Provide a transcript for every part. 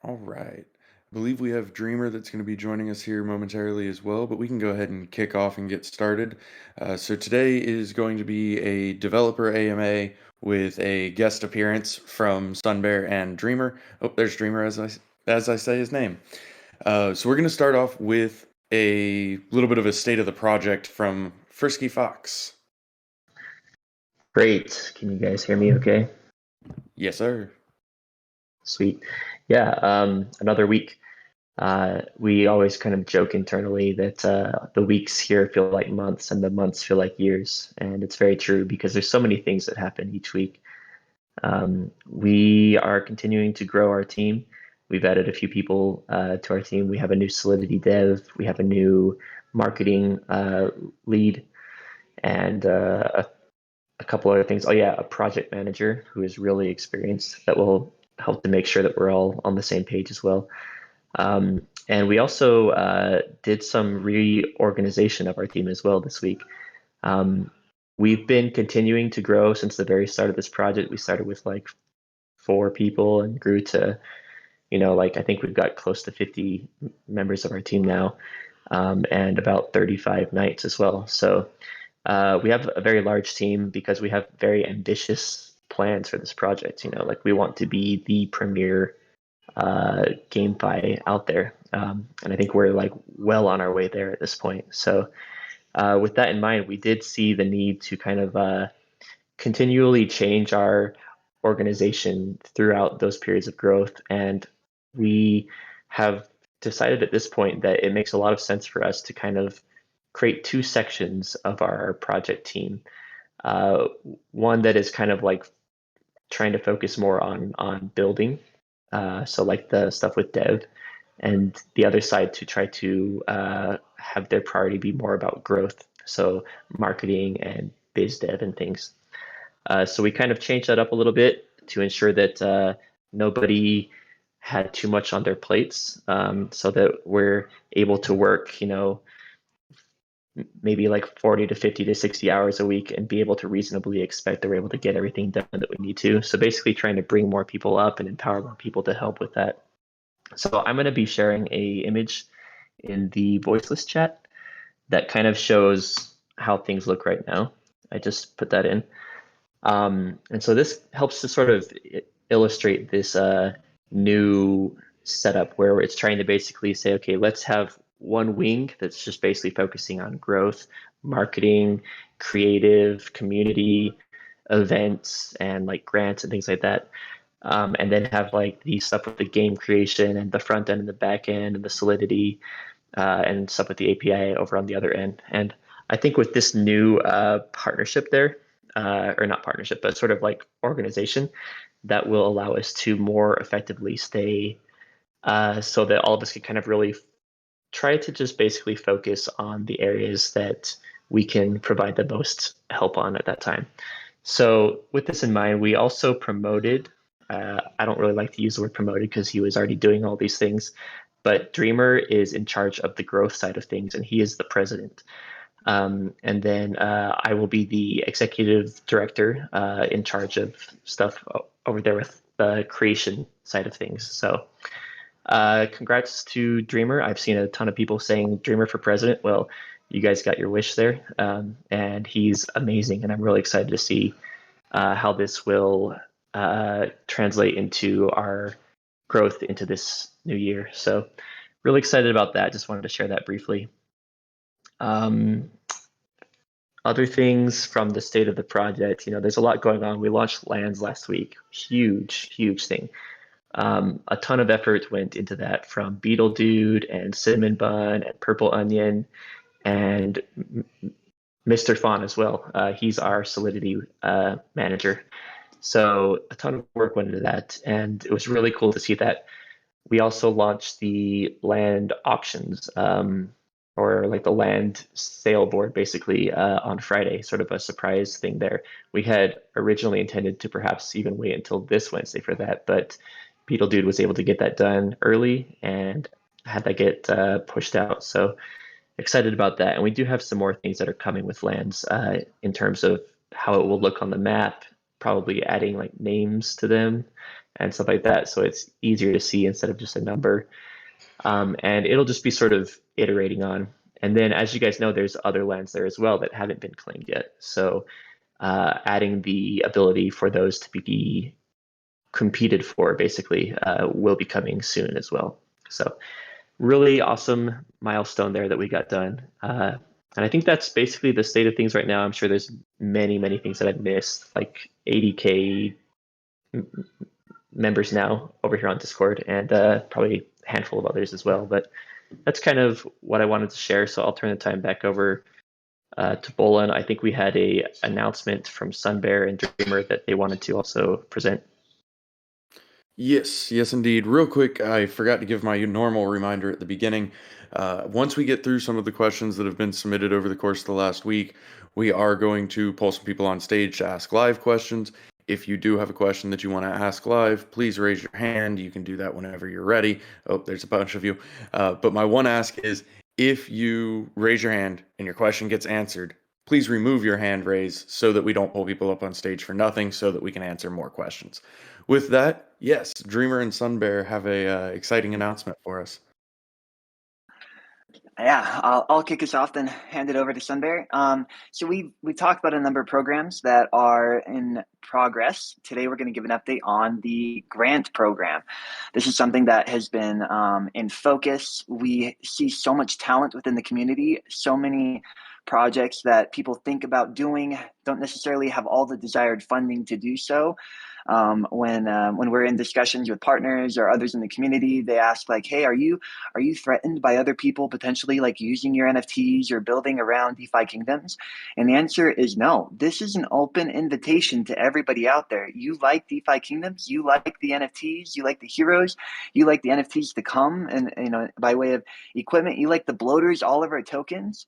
All right. I believe we have Dreamer that's going to be joining us here momentarily as well, but we can go ahead and kick off and get started. So today is going to be a developer AMA with a guest appearance from Sunbear and Dreamer. Oh, there's Dreamer as I say his name. So we're going to start off with a little bit of a state of the project from Frisky Fox. Great. Can you guys hear me okay? Yes, sir. Sweet. Yeah, another week. We always kind of joke internally that the weeks here feel like months and the months feel like years. And it's very true because there's so many things that happen each week. We are continuing to grow our team. We've added a few people to our team. We have a new Solidity dev. We have a new marketing lead and a couple other things. Oh yeah, a project manager who is really experienced that will help to make sure that we're all on the same page as well. And we also did some reorganization of our team as well this week. Um, we've been continuing to grow since the very start of this project. We started with like 4 people and grew to, like I think we've got close to 50 members of our team now, and about 35 knights as well. So we have a very large team because we have very ambitious plans for this project. Like we want to be the premier GameFi out there, and I think we're like well on our way there at this point. So with that in mind, we did see the need to kind of continually change our organization throughout those periods of growth, and we have decided at this point that it makes a lot of sense for us to kind of create 2 sections of our project team. Uh, One that is kind of like trying to focus more on building, so like the stuff with dev, and the other side to try to have their priority be more about growth, so marketing and biz dev and things. So we kind of changed that up a little bit to ensure that nobody had too much on their plates, so that we're able to work, maybe like 40 to 50 to 60 hours a week and be able to reasonably expect that we're able to get everything done that we need to. So basically trying to bring more people up and empower more people to help with that. So I'm going to be sharing a image in the voiceless chat that kind of shows how things look right now. I just put that in. And so this helps to sort of illustrate this new setup where it's trying to basically say, okay, let's have one wing that's just basically focusing on growth, marketing, creative, community, events, and like grants and things like that. And then have like the stuff with the game creation and the front end and the back end and the Solidity and stuff with the API over on the other end. And I think with this new partnership there, or not partnership, but sort of like organization, that will allow us to more effectively stay so that all of us can kind of really try to just basically focus on the areas that we can provide the most help on at that time. So with this in mind, we also promoted, I don't really like to use the word promoted because he was already doing all these things, but Dreamer is in charge of the growth side of things and he is the president. And then I will be the executive director in charge of stuff over there with the creation side of things. So congrats to Dreamer. I've seen a ton of people saying Dreamer for president. Well, you guys got your wish there. And he's amazing. And I'm really excited to see how this will translate into our growth into this new year. So really excited about that. Just wanted to share that briefly. Other things from the state of the project, there's a lot going on. We launched lands last week, huge thing. A ton of effort went into that from Beetle Dude and Cinnamon Bun and Purple Onion and Mr. Fawn as well. He's our Solidity manager. So a ton of work went into that, and it was really cool to see that. We also launched the land auctions, or like the land sale board, basically on Friday, sort of a surprise thing there. We had originally intended to perhaps even wait until this Wednesday for that, but Beetle Dude was able to get that done early and had that get pushed out. So excited about that. And we do have some more things that are coming with lands in terms of how it will look on the map, probably adding like names to them and stuff like that. So it's easier to see instead of just a number. And it'll just be sort of iterating on. And then, as you guys know, there's other lands there as well that haven't been claimed yet. So adding the ability for those to be competed for basically will be coming soon as well. So really awesome milestone there that we got done. And I think that's basically the state of things right now. I'm sure there's many, many things that I've missed, like 80K members now over here on Discord, and probably a handful of others as well. But that's kind of what I wanted to share. So I'll turn the time back over to Bolan. I think we had a announcement from Sunbear and Dreamer that they wanted to also present. Yes, yes, indeed. Real quick, I forgot to give my normal reminder at the beginning. Once we get through some of the questions that have been submitted over the course of the last week, we are going to pull some people on stage to ask live questions. If you do have a question that you want to ask live, please raise your hand. You can do that whenever you're ready. Oh, there's a bunch of you. But my one ask is if you raise your hand and your question gets answered, please remove your hand raise so that we don't pull people up on stage for nothing so that we can answer more questions. With that, yes, Dreamer and Sunbear have a exciting announcement for us. Yeah, I'll kick us off, then hand it over to Sunbear. So we talked about a number of programs that are in progress. Today we're going to give an update on the grant program. This is something that has been in focus. We see so much talent within the community, so many projects that people think about doing don't necessarily have all the desired funding to do so. When we're in discussions with partners or others in the community, they ask like, "Hey, are you threatened by other people potentially like using your NFTs or building around DeFi Kingdoms?" And the answer is no. This is an open invitation to everybody out there. You like DeFi Kingdoms, you like the NFTs, you like the heroes, you like the NFTs to come, and by way of equipment, you like the bloaters, all of our tokens.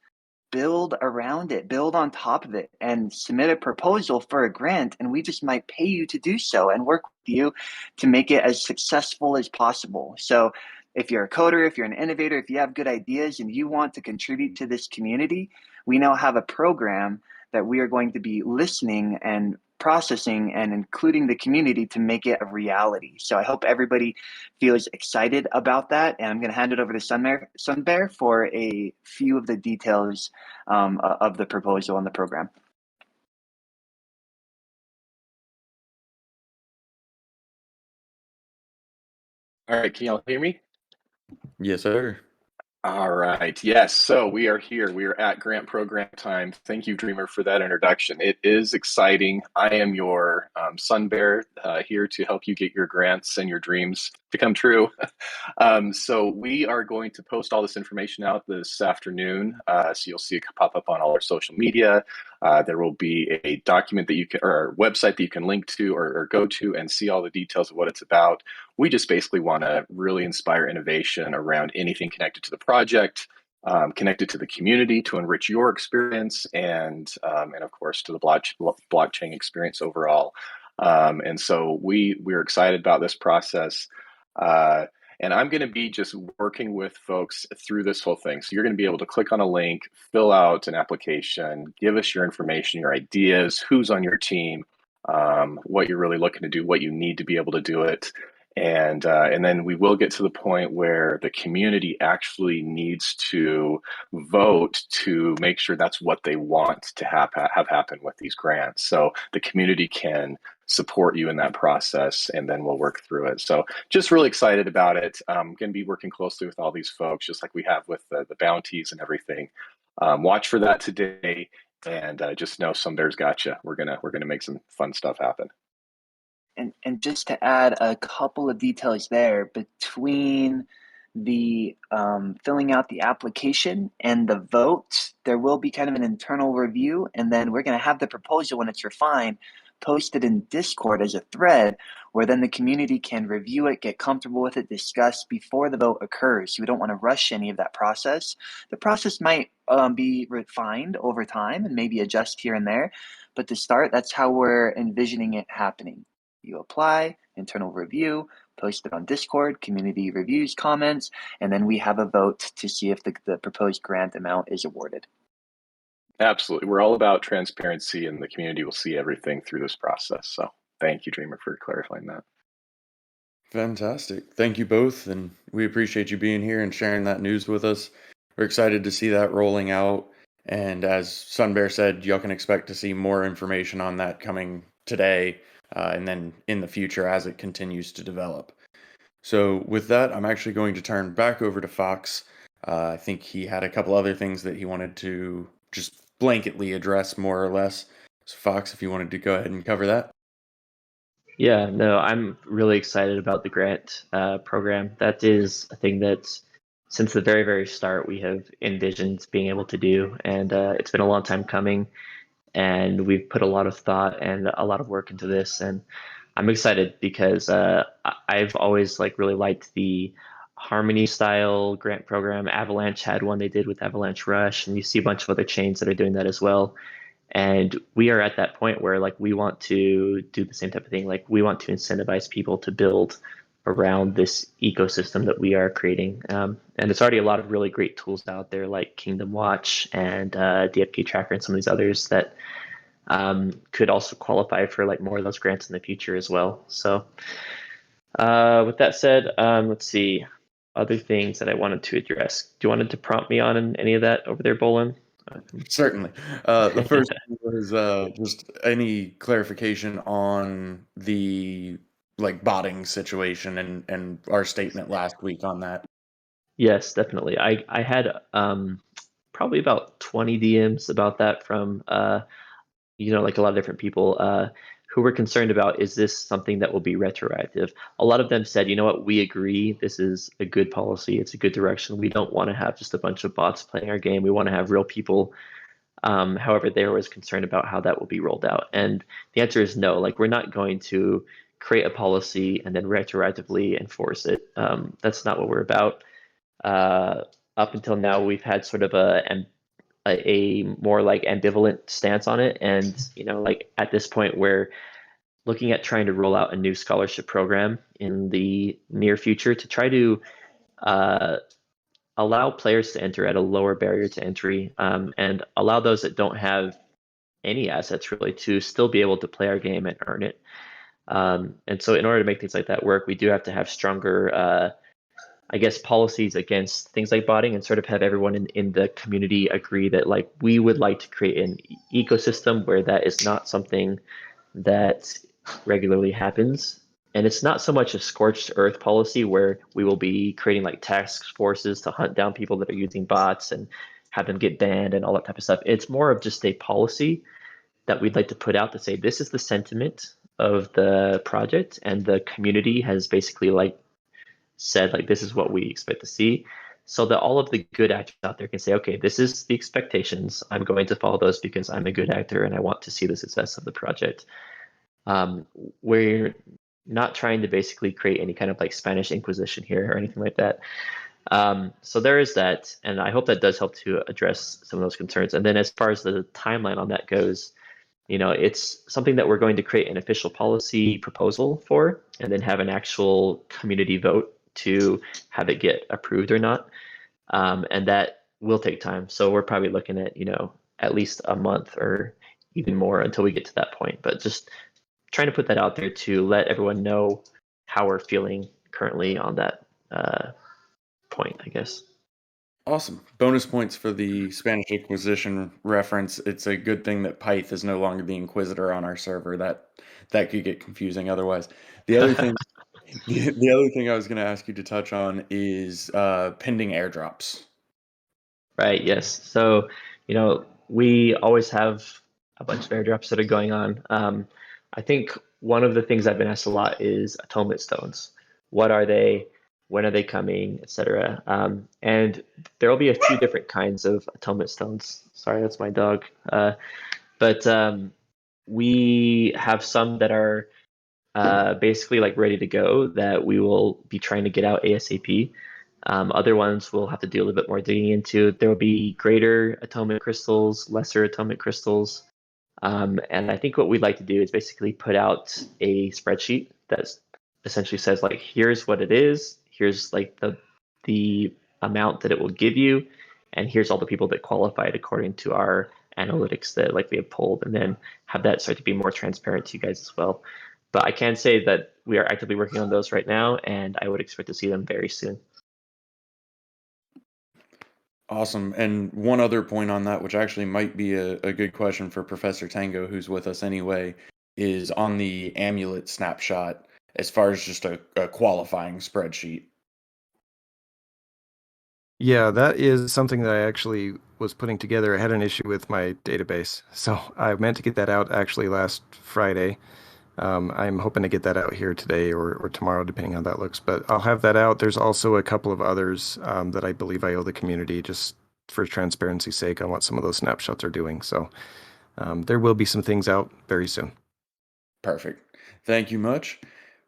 Build around it, build on top of it, and submit a proposal for a grant, and we just might pay you to do so and work with you to make it as successful as possible. So if you're a coder, if you're an innovator, if you have good ideas and you want to contribute to this community, we now have a program that we are going to be listening and processing and including the community to make it a reality. So I hope everybody feels excited about that. And I'm going to hand it over to Sunbear for a few of the details of the proposal and the program. All right, can y'all hear me? Yes, sir. All right, yes, so we are here. We are at grant program time. Thank you, Dreamer, for that introduction. It is exciting. I am your Sunbear here to help you get your grants and your dreams to come true. So we are going to post all this information out this afternoon. So you'll see it pop up on all our social media. There will be a document that you can, or a website that you can link to or go to and see all the details of what it's about. We just basically want to really inspire innovation around anything connected to the project, connected to the community to enrich your experience, and of course to the blockchain experience overall. And so we're excited about this process. And I'm going to be just working with folks through this whole thing. So you're going to be able to click on a link, fill out an application, give us your information, your ideas, who's on your team, what you're really looking to do, what you need to be able to do it. And then we will get to the point where the community actually needs to vote to make sure that's what they want to have happen with these grants. So the community can support you in that process, and then we'll work through it. So just really excited about it. I'm going to be working closely with all these folks, just like we have with the bounties and everything. Watch for that today, and just know Sunbear's got you. We're gonna make some fun stuff happen. And just to add a couple of details there, between the filling out the application and the vote, there will be kind of an internal review, and then we're going to have the proposal when it's refined posted in Discord as a thread, where then the community can review it, get comfortable with it, discuss before the vote occurs. So we don't want to rush any of that process. The process might be refined over time and maybe adjust here and there, but to start, that's how we're envisioning it happening. You apply, internal review, post it on Discord, community reviews, comments, and then we have a vote to see if the proposed grant amount is awarded. Absolutely. We're all about transparency, and the community will see everything through this process. So thank you, Dreamer, for clarifying that. Fantastic. Thank you both, and we appreciate you being here and sharing that news with us. We're excited to see that rolling out. And as Sunbear said, y'all can expect to see more information on that coming today, and then in the future as it continues to develop. So, with that, I'm actually going to turn back over to Fox. I think he had a couple other things that he wanted to just blanketly address, more or less. So, Fox, if you wanted to go ahead and cover that. Yeah, no, I'm really excited about the grant program. That is a thing that since the very, very start we have envisioned being able to do, and it's been a long time coming, and we've put a lot of thought and a lot of work into this, and I'm excited because I've always like really liked the Harmony style grant program. Avalanche had one they did with Avalanche Rush, and you see a bunch of other chains that are doing that as well. And we are at that point where like we want to do the same type of thing. Like we want to incentivize people to build around this ecosystem that we are creating. And there's already a lot of really great tools out there like Kingdom Watch and DFK Tracker and some of these others that could also qualify for like more of those grants in the future as well. So with that said, let's see other things that I wanted to address. Do you wanted to prompt me on any of that over there, Bolin? Certainly. The first one was just any clarification on the like botting situation and our statement last week on that. Yes, definitely. I had probably about 20 DMs about that from like a lot of different people who were concerned about, is this something that will be retroactive? A lot of them said, you know what, we agree, this is a good policy, it's a good direction. We don't want to have just a bunch of bots playing our game. We want to have real people. However, they were always concerned about how that will be rolled out. And the answer is no. Like, we're not going to create a policy and then retroactively enforce it. That's not what we're about. Up until now, we've had sort of a more like ambivalent stance on it. And, like at this point, we're looking at trying to roll out a new scholarship program in the near future to try to allow players to enter at a lower barrier to entry, and allow those that don't have any assets really to still be able to play our game and earn it. And so in order to make things like that work, we do have to have stronger, I guess, policies against things like botting, and sort of have everyone in the community agree that like we would like to create an ecosystem where that is not something that regularly happens. And it's not so much a scorched earth policy where we will be creating like task forces to hunt down people that are using bots and have them get banned and all that type of stuff. It's more of just a policy that we'd like to put out to say this is the sentiment of the project, and the community has basically like said like this is what we expect to see, so that all of the good actors out there can say, okay, this is the expectations, I'm going to follow those because I'm a good actor and I want to see the success of the project. We're not trying to basically create any kind of like Spanish Inquisition here or anything like that. So there is that, and I hope that does help to address some of those concerns. And then as far as the timeline on that goes, it's something that we're going to create an official policy proposal for, and then have an actual community vote to have it get approved or not. And that will take time. So we're probably looking at, at least a month or even more until we get to that point. But just trying to put that out there to let everyone know how we're feeling currently on that point, I guess. Awesome. Bonus points for the Spanish Inquisition reference. It's a good thing that Pyth is no longer the Inquisitor on our server. That could get confusing otherwise. The other thing the other thing I was going to ask you to touch on is pending airdrops. Right, yes. So, we always have a bunch of airdrops that are going on. I think one of the things I've been asked a lot is Atonement Stones. What are they? When are they coming, etc. And there will be a few different kinds of Atonement Stones. Sorry, that's my dog. But we have some that are basically like ready to go that we will be trying to get out ASAP. Other ones we'll have to do a little bit more digging into. There will be greater atonement crystals, lesser atonement crystals. And I think what we'd like to do is basically put out a spreadsheet that essentially says like, here's what it is, here's like the amount that it will give you, and here's all the people that qualified according to our analytics that like we have pulled, and then have that start to be more transparent to you guys as well. But I can say that we are actively working on those right now, and I would expect to see them very soon. Awesome. And one other point on that, which actually might be a good question for Professor Tango, who's with us anyway, is on the amulet snapshot as far as just a qualifying spreadsheet. Yeah, that is something that I actually was putting together. I had an issue with my database, so I meant to get that out actually last Friday. I'm hoping to get that out here today or tomorrow, depending on how that looks. But I'll have that out. There's also a couple of others that I believe I owe the community just for transparency's sake on what some of those snapshots are doing. So there will be some things out very soon. Perfect. Thank you much.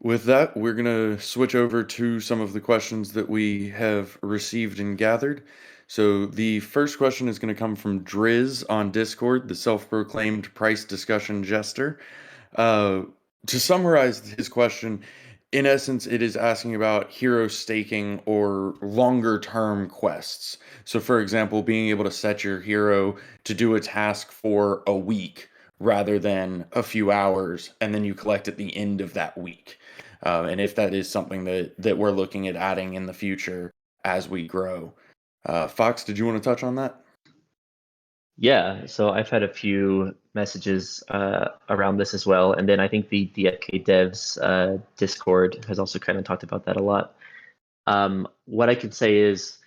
With that, we're going to switch over to some of the questions that we have received and gathered. So the first question is going to come from Driz on Discord, the self-proclaimed price discussion jester. To summarize his question, in essence, it is asking about hero staking or longer term quests. So, for example, being able to set your hero to do a task for a week rather than a few hours, and then you collect at the end of that week. And if that is something that we're looking at adding in the future as we grow. Fox, did you want to touch on that? Yeah, so I've had a few messages around this as well, and then I think the DFK Devs Discord has also kind of talked about that a lot. What I can say is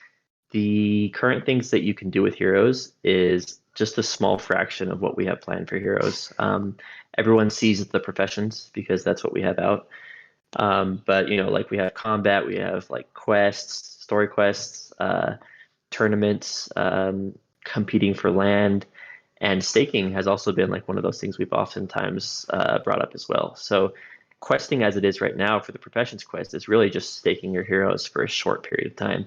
the current things that you can do with heroes is just a small fraction of what we have planned for heroes. Everyone sees the professions because that's what we have out. But like we have combat, we have like quests, story quests, tournaments, competing for land, and staking has also been like one of those things we've oftentimes brought up as well. So questing as it is right now for the professions quest is really just staking your heroes for a short period of time.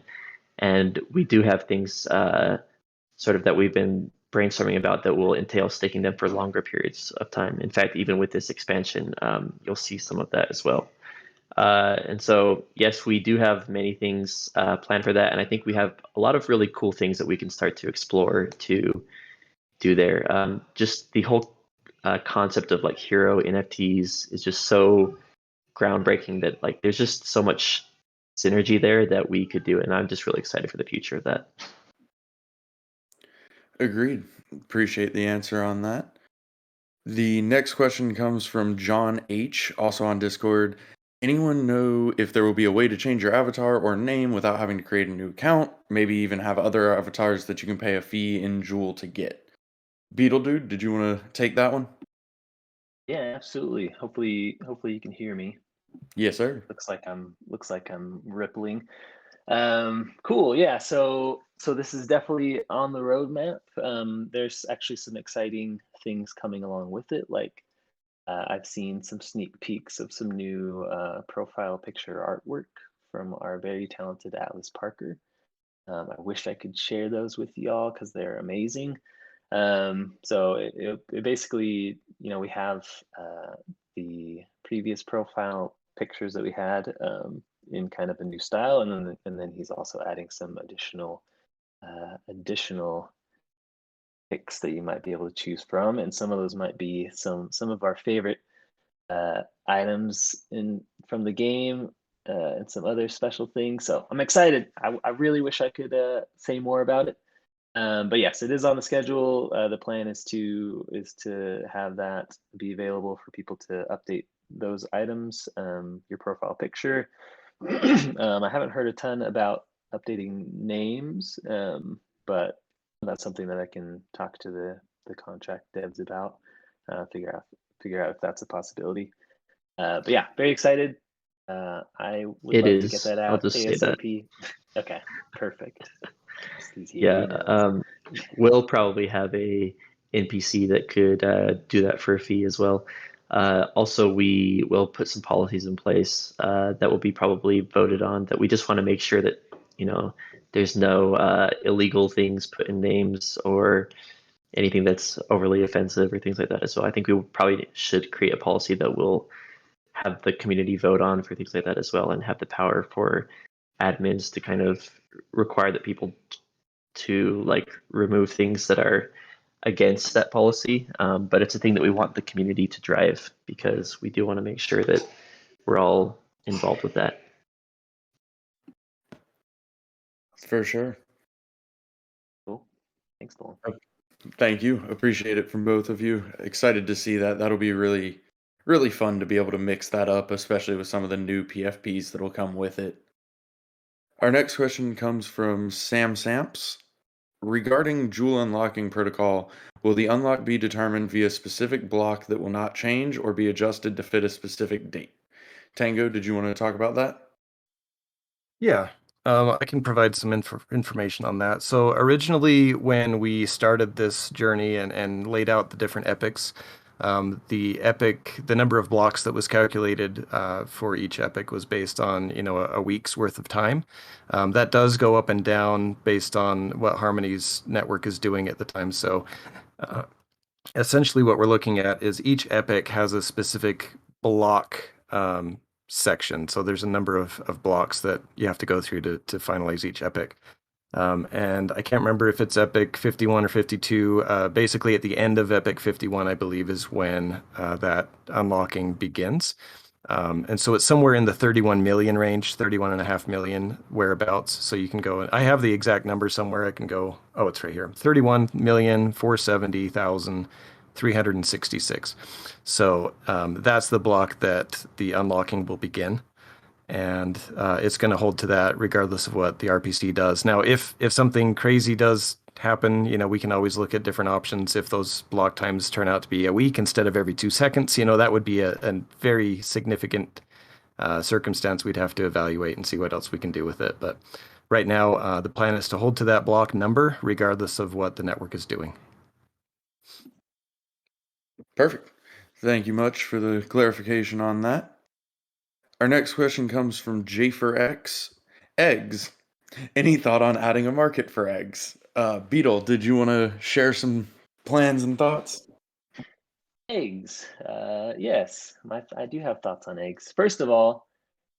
And we do have things sort of that we've been brainstorming about that will entail staking them for longer periods of time. In fact, even with this expansion, you'll see some of that as well. And so, yes, we do have many things planned for that. And I think we have a lot of really cool things that we can start to explore to do there. Just the whole concept of like hero NFTs is just so groundbreaking that like there's just so much synergy there that we could do. And I'm just really excited for the future of that. Agreed. Appreciate the answer on that. The next question comes from John H., also on Discord. Anyone know if there will be a way to change your avatar or name without having to create a new account? Maybe even have other avatars that you can pay a fee in Jewel to get. Beetle Dude, did you want to take that one? Yeah, absolutely. Hopefully you can hear me. Yes, sir. Looks like I'm rippling. Cool. Yeah. So this is definitely on the roadmap. There's actually some exciting things coming along with it. Like I've seen some sneak peeks of some new profile picture artwork from our very talented Atlas Parker. I wish I could share those with y'all because they're amazing. So it basically, we have the previous profile pictures that we had in kind of a new style, and then he's also adding some additional pics that you might be able to choose from, and some of those might be some of our favorite items from the game. And some other special things. So I'm excited. I really wish I could say more about it. But yes, it is on the schedule. The plan is to have that be available for people to update those items, your profile picture. I haven't heard a ton about updating names, but that's something that I can talk to the contract devs about, figure out if that's a possibility. But yeah, very excited. I would love to get that out I'll just say that. ASAP. Okay, perfect. Yeah, we'll probably have a NPC that could do that for a fee as well. Also, we will put some policies in place that will be probably voted on, that we just want to make sure that there's no illegal things put in names or anything that's overly offensive or things like that. So I think we probably should create a policy that will have the community vote on for things like that as well, and have the power for admins to kind of require that people to like remove things that are against that policy, but it's a thing that we want the community to drive because we do want to make sure that we're all involved with that. For sure. Cool. Thanks, Paul. Thank you. Appreciate it from both of you. Excited to see that. That'll be really, really fun to be able to mix that up, especially with some of the new PFPs that'll come with it. Our next question comes from Sam Samps. Regarding Jewel unlocking protocol, will the unlock be determined via specific block that will not change or be adjusted to fit a specific date? Tango, did you want to talk about that? Yeah, I can provide some information on that. So originally, when we started this journey and laid out the different epics, the number of blocks that was calculated for each epic was based on, a week's worth of time. That does go up and down based on what Harmony's network is doing at the time. So essentially what we're looking at is each epic has a specific block section. So there's a number of blocks that you have to go through to finalize each epic. And I can't remember if it's epic 51 or 52. Basically, at the end of epic 51, I believe, is when that unlocking begins. And so it's somewhere in the 31 million range, 31.5 million whereabouts. So you can go, I have the exact number somewhere. I can go, oh, it's right here, 31,470,366. So that's the block that the unlocking will begin. And it's going to hold to that regardless of what the RPC does. Now, if something crazy does happen, we can always look at different options. If those block times turn out to be a week instead of every 2 seconds, that would be a very significant circumstance we'd have to evaluate and see what else we can do with it. But right now, the plan is to hold to that block number regardless of what the network is doing. Perfect. Thank you much for the clarification on that. Our next question comes from J4X. Eggs. Any thought on adding a market for eggs? Beetle, did you want to share some plans and thoughts? Eggs. Yes, I do have thoughts on eggs. First of all,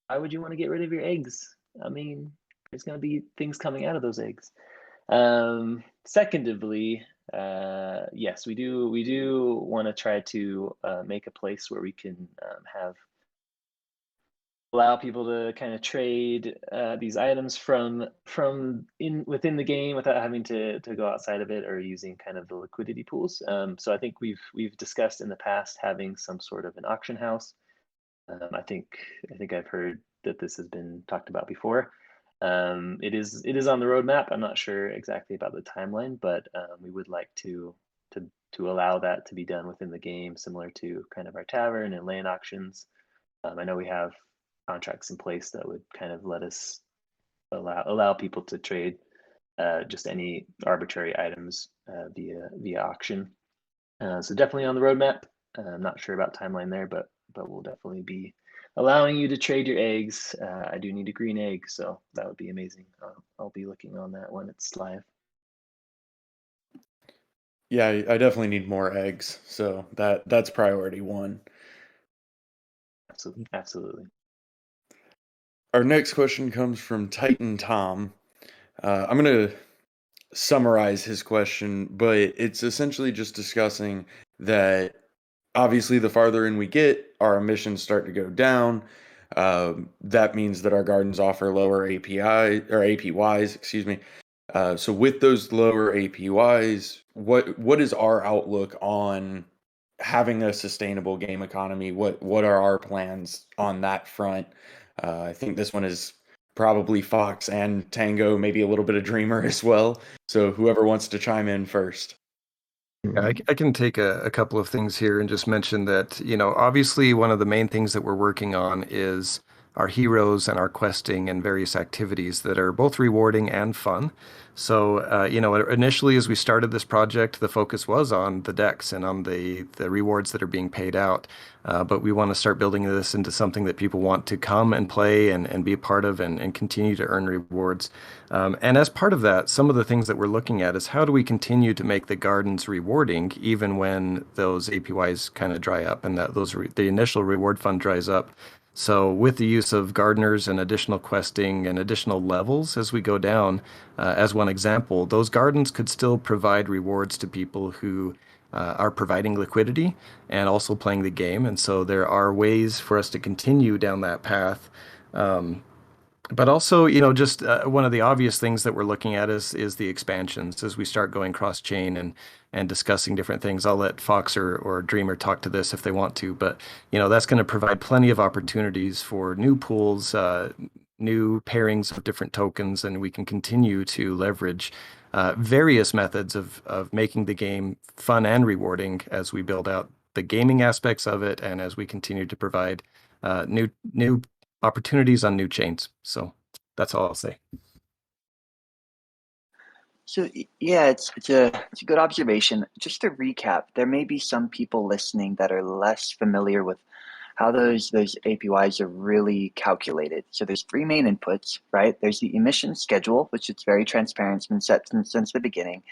why would you want to get rid of your eggs? I mean, there's going to be things coming out of those eggs. Secondly, yes, we do want to try to make a place where we can allow people to kind of trade these items from within the game without having to go outside of it or using kind of the liquidity pools. So I think we've discussed in the past having some sort of an auction house. I think I've heard that this has been talked about before. It is on the roadmap. I'm not sure exactly about the timeline, but we would like to allow that to be done within the game, similar to kind of our tavern and land auctions. I know we have contracts in place that would kind of let us allow people to trade just any arbitrary items via auction. So definitely on the roadmap. I'm not sure about timeline there, but we'll definitely be allowing you to trade your eggs. I do need a green egg, so that would be amazing. I'll be looking on that when it's live. Yeah, I definitely need more eggs, so that's priority one. Absolutely. Our next question comes from Titan Tom. I'm going to summarize his question, but it's essentially just discussing that obviously the farther in we get, our emissions start to go down. That means that our gardens offer lower API or APYs, excuse me. So with those lower APYs, what is our outlook on having a sustainable game economy? What are our plans on that front? I think this one is probably Fox and Tango, maybe a little bit of Dreamer as well. So whoever wants to chime in first. Yeah, I can take a couple of things here and just mention that, obviously one of the main things that we're working on is our heroes and our questing and various activities that are both rewarding and fun. So, initially as we started this project, the focus was on the decks and on the rewards that are being paid out. But we want to start building this into something that people want to come and play and be a part of and continue to earn rewards. And as part of that, some of the things that we're looking at is how do we continue to make the gardens rewarding even when those APYs kind of dry up and that the initial reward fund dries up. So with the use of gardeners and additional questing and additional levels as we go down, as one example, those gardens could still provide rewards to people who are providing liquidity and also playing the game. And so there are ways for us to continue down that path. But also, just one of the obvious things that we're looking at is the expansions as we start going cross chain and discussing different things. I'll let Fox or Dreamer talk to this if they want to, but that's going to provide plenty of opportunities for new pools, new pairings of different tokens, and we can continue to leverage various methods of making the game fun and rewarding as we build out the gaming aspects of it and as we continue to provide new opportunities on new chains. So that's all I'll say. So yeah, it's a good observation. Just to recap, there may be some people listening that are less familiar with how those APYs are really calculated. So there's three main inputs, right? There's the emission schedule, which is very transparent, it's been set since the beginning.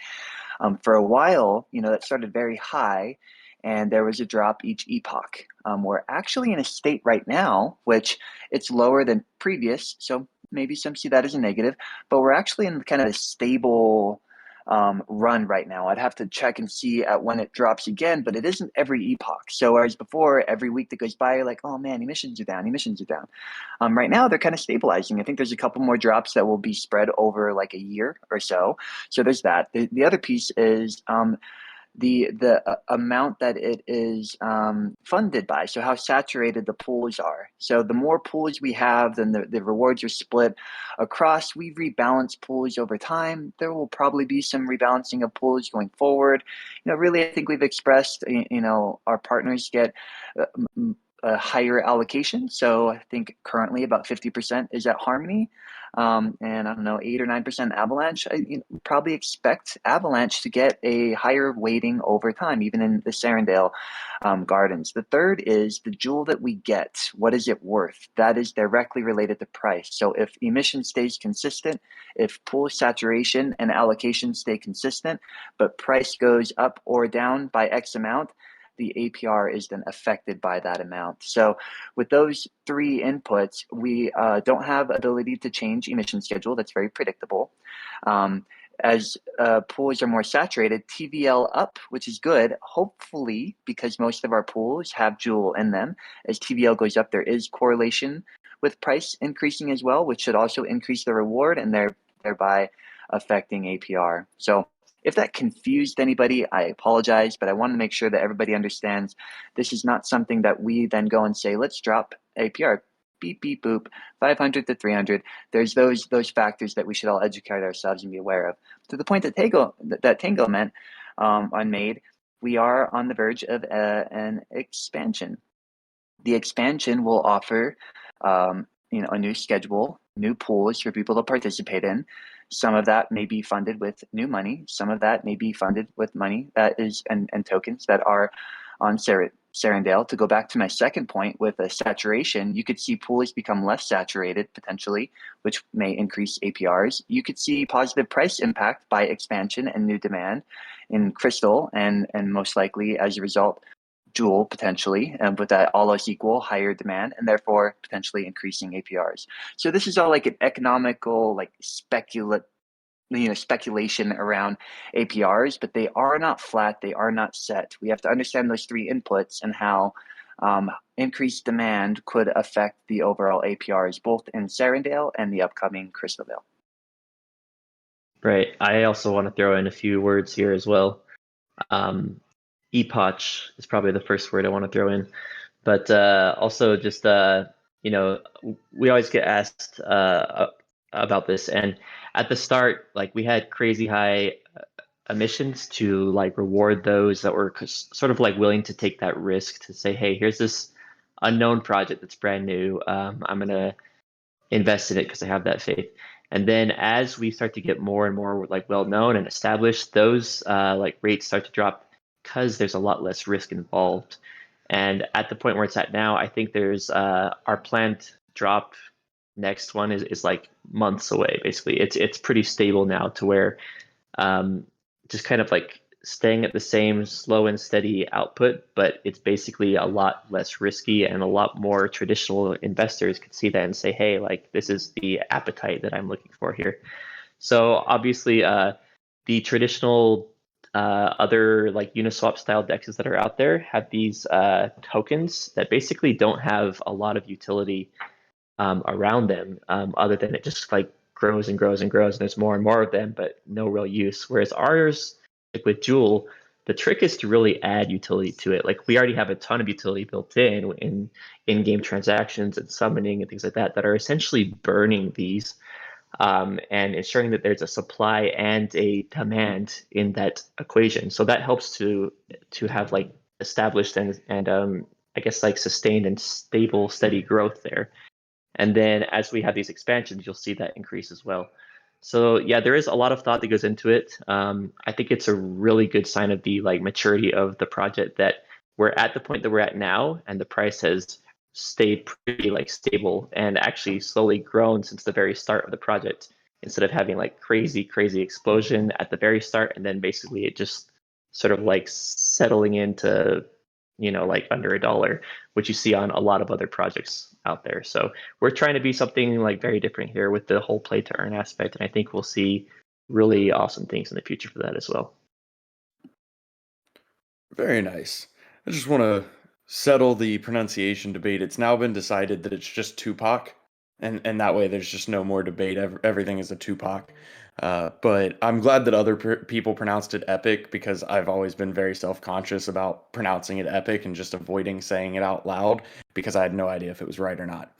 For a while, that started very high, and there was a drop each epoch. We're actually in a state right now, which it's lower than previous, so maybe some see that as a negative, but we're actually in kind of a stable run right now. I'd have to check and see at when it drops again, but it isn't every epoch. So whereas before, every week that goes by, you're like, oh man, emissions are down, emissions are down. Right now, they're kind of stabilizing. I think there's a couple more drops that will be spread over like a year or so. So there's that. The other piece is the amount that it is funded by, so how saturated the pools are. So the more pools we have, then the rewards are split across. We rebalance pools over time. There will probably be some rebalancing of pools going forward. Really, I think we've expressed, our partners get a higher allocation. So I think currently about 50% is at Harmony. And I don't know, 8 or 9% Avalanche. I probably expect Avalanche to get a higher weighting over time, even in the Serendale gardens. The third is the jewel that we get. What is it worth? That is directly related to price. So if emission stays consistent, if pool saturation and allocation stay consistent, but price goes up or down by X amount, the APR is then affected by that amount. So with those three inputs, we don't have ability to change emission schedule. That's very predictable. As pools are more saturated, TVL up, which is good, hopefully, because most of our pools have Jewel in them. As TVL goes up, there is correlation with price increasing as well, which should also increase the reward and thereby affecting APR. So if that confused anybody, I apologize, but I want to make sure that everybody understands this is not something that we then go and say, let's drop APR, beep, beep, boop, 500 to 300. There's those factors that we should all educate ourselves and be aware of. To the point that Tango meant unmade, we are on the verge of an expansion. The expansion will offer a new schedule, new pools for people to participate in. Some of that may be funded with new money. Some of that may be funded with money that is and tokens that are on Serendale. To go back to my second point with a saturation, you could see pools become less saturated potentially, which may increase APRs. You could see positive price impact by expansion and new demand in Crystal, and most likely as a result, Jewel potentially, and with that all else equal, higher demand, and therefore potentially increasing APRs. So this is all like an economical, like speculation around APRs, but they are not flat, they are not set. We have to understand those three inputs and how increased demand could affect the overall APRs, both in Serendale and the upcoming Crystalvale. Right. I also want to throw in a few words here as well. Epoch is probably the first word I want to throw in, but also just we always get asked about this, and at the start, like we had crazy high emissions to like reward those that were sort of like willing to take that risk to say, hey, here's this unknown project that's brand new. I'm gonna invest in it because I have that faith. And then as we start to get more and more like well known and established, those like rates start to drop because there's a lot less risk involved. And at the point where it's at now, I think there's our planned drop next one is like months away. Basically, it's pretty stable now to where just kind of like staying at the same slow and steady output, but it's basically a lot less risky, and a lot more traditional investors could see that and say, hey, like this is the appetite that I'm looking for here. So obviously, the traditional other like Uniswap style dexes that are out there have these tokens that basically don't have a lot of utility around them, other than it just like grows and grows and grows, and there's more and more of them, but no real use. Whereas ours, like with Jewel, the trick is to really add utility to it. Like we already have a ton of utility built in in-game transactions and summoning and things like that that are essentially burning these, and ensuring that there's a supply and a demand in that equation. So that helps to have like established and I guess like sustained and stable, steady growth there. And then as we have these expansions, you'll see that increase as well. So yeah, there is a lot of thought that goes into it. I think it's a really good sign of the like maturity of the project that we're at the point that we're at now, and the price has stayed pretty like stable and actually slowly grown since the very start of the project, instead of having like crazy explosion at the very start and then basically it just sort of like settling into, you know, like under $1, which you see on a lot of other projects out there. So we're trying to be something like very different here with the whole play to earn aspect, and I think we'll see really awesome things in the future for that as well. Very nice. I just want to settle the pronunciation debate. It's now been decided that it's just Tupac, and that way there's just no more debate. Everything is a Tupac. But I'm glad that other people pronounced it Epic, because I've always been very self-conscious about pronouncing it Epic and just avoiding saying it out loud because I had no idea if it was right or not.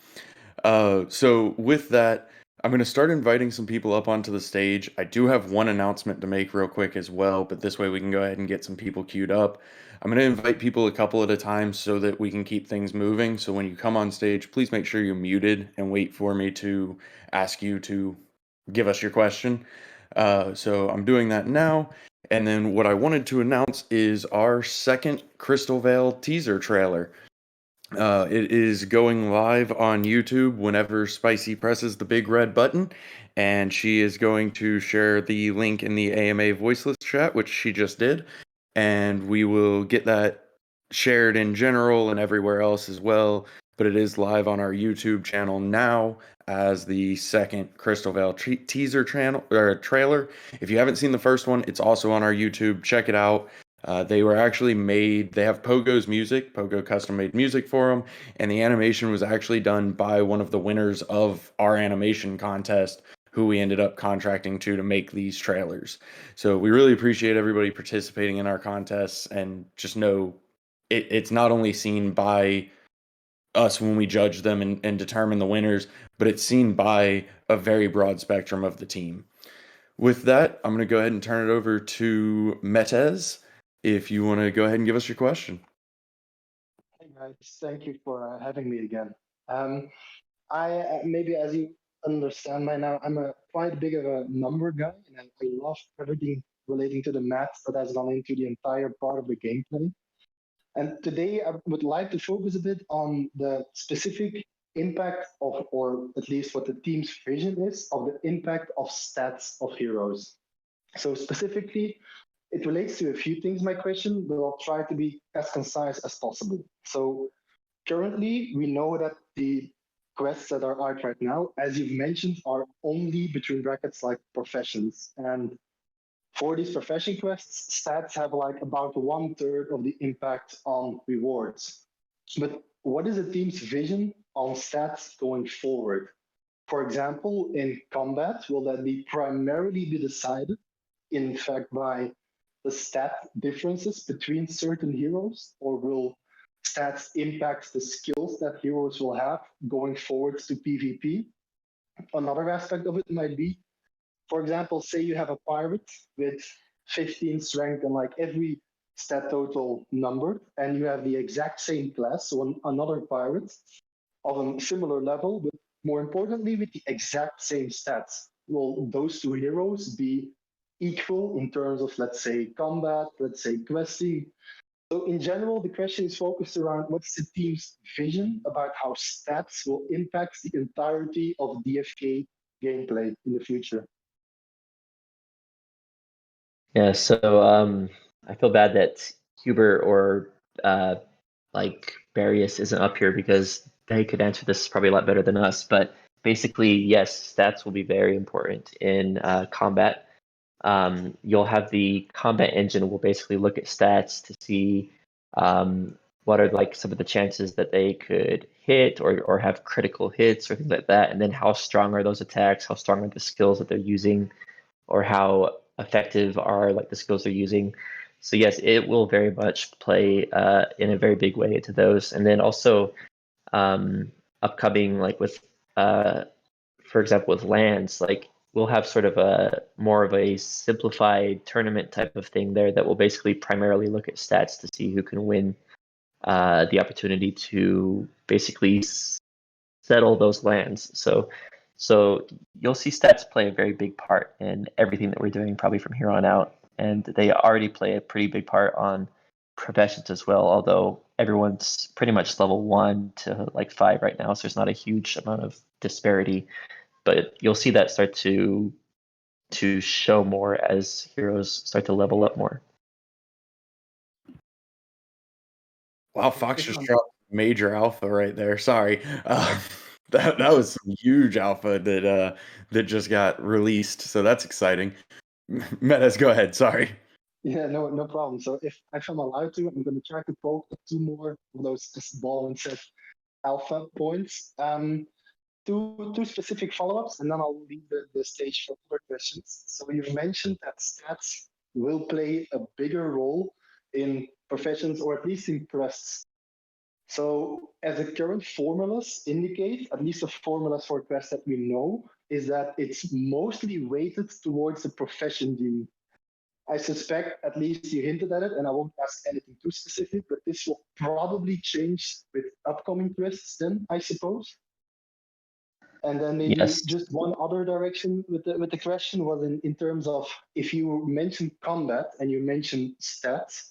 So with that, I'm going to start inviting some people up onto the stage. I do have one announcement to make real quick as well, but this way we can go ahead and get some people queued up. I'm going to invite people a couple at a time so that we can keep things moving. So when you come on stage, please make sure you're muted and wait for me to ask you to give us your question. So I'm doing that now. And then what I wanted to announce is our second Crystal Veil teaser trailer. It is going live on YouTube whenever Spicy presses the big red button, and she is going to share the link in the AMA voiceless chat, which she just did, and we will get that shared in general and everywhere else as well. But it is live on our YouTube channel now as the second Crystal Veil teaser channel or trailer. If you haven't seen the first one, it's also on our YouTube. Check it out. They were actually made, they have Pogo's music, Pogo custom made music for them, and the animation was actually done by one of the winners of our animation contest, who we ended up contracting to make these trailers. So we really appreciate everybody participating in our contests, and just know it's not only seen by us when we judge them and determine the winners, but it's seen by a very broad spectrum of the team. With that, I'm going to go ahead and turn it over to Metez, if you want to go ahead and give us your question. Hey guys, thank you for having me again. I maybe as you understand by now, I'm a quite big of a number guy, and I love everything relating to the math that has gone into the entire part of the gameplay. And today I would like to focus a bit on the specific impact of, or at least what the team's vision is, of the impact of stats of heroes. So specifically, it relates to a few things, my question, but I'll try to be as concise as possible. So currently, we know that the quests that are out right now, as you've mentioned, are only between brackets like professions. And for these profession quests, stats have like about 1/3 of the impact on rewards. But what is the team's vision on stats going forward? For example, in combat, will that be primarily be decided, in fact, by the stat differences between certain heroes, or will stats impact the skills that heroes will have going forwards to PvP? Another aspect of it might be, for example, say you have a pirate with 15 strength and like every stat total numbered, and you have the exact same class, so another pirate of a similar level, but more importantly, with the exact same stats. Will those two heroes be equal in terms of, let's say, combat, let's say, questing? So in general, the question is focused around what's the team's vision about how stats will impact the entirety of DFK gameplay in the future. Yeah, so I feel bad that Huber or like Barius isn't up here because they could answer this probably a lot better than us. But basically, yes, stats will be very important in combat. You'll have the combat engine will basically look at stats to see what are like some of the chances that they could hit or have critical hits or things like that, and then how strong are those attacks, how strong are the skills that they're using, or how effective are like the skills they're using. So yes, it will very much play in a very big way into those, and then also upcoming like with for example with lands, like we'll have sort of a more of a simplified tournament type of thing there that will basically primarily look at stats to see who can win the opportunity to basically settle those lands. So you'll see stats play a very big part in everything that we're doing probably from here on out, and they already play a pretty big part on professions as well. Although everyone's pretty much level 1 to like 5 right now, so there's not a huge amount of disparity. But you'll see that start to show more as heroes start to level up more. Wow, Fox just dropped major alpha right there. Sorry. That was some huge alpha that just got released. So that's exciting. Metas, go ahead. Sorry. Yeah, no problem. So if I'm allowed to, I'm going to try to poke at 2 more of those ball and set alpha points. Two specific follow-ups, and then I'll leave the stage for other questions. So you mentioned that stats will play a bigger role in professions, or at least in quests. So as the current formulas indicate, at least the formulas for quests that we know, is that it's mostly weighted towards the profession gene. I suspect, at least you hinted at it, and I won't ask anything too specific, but this will probably change with upcoming quests then, I suppose. And then maybe just one other direction with the question was in terms of, if you mentioned combat and you mentioned stats,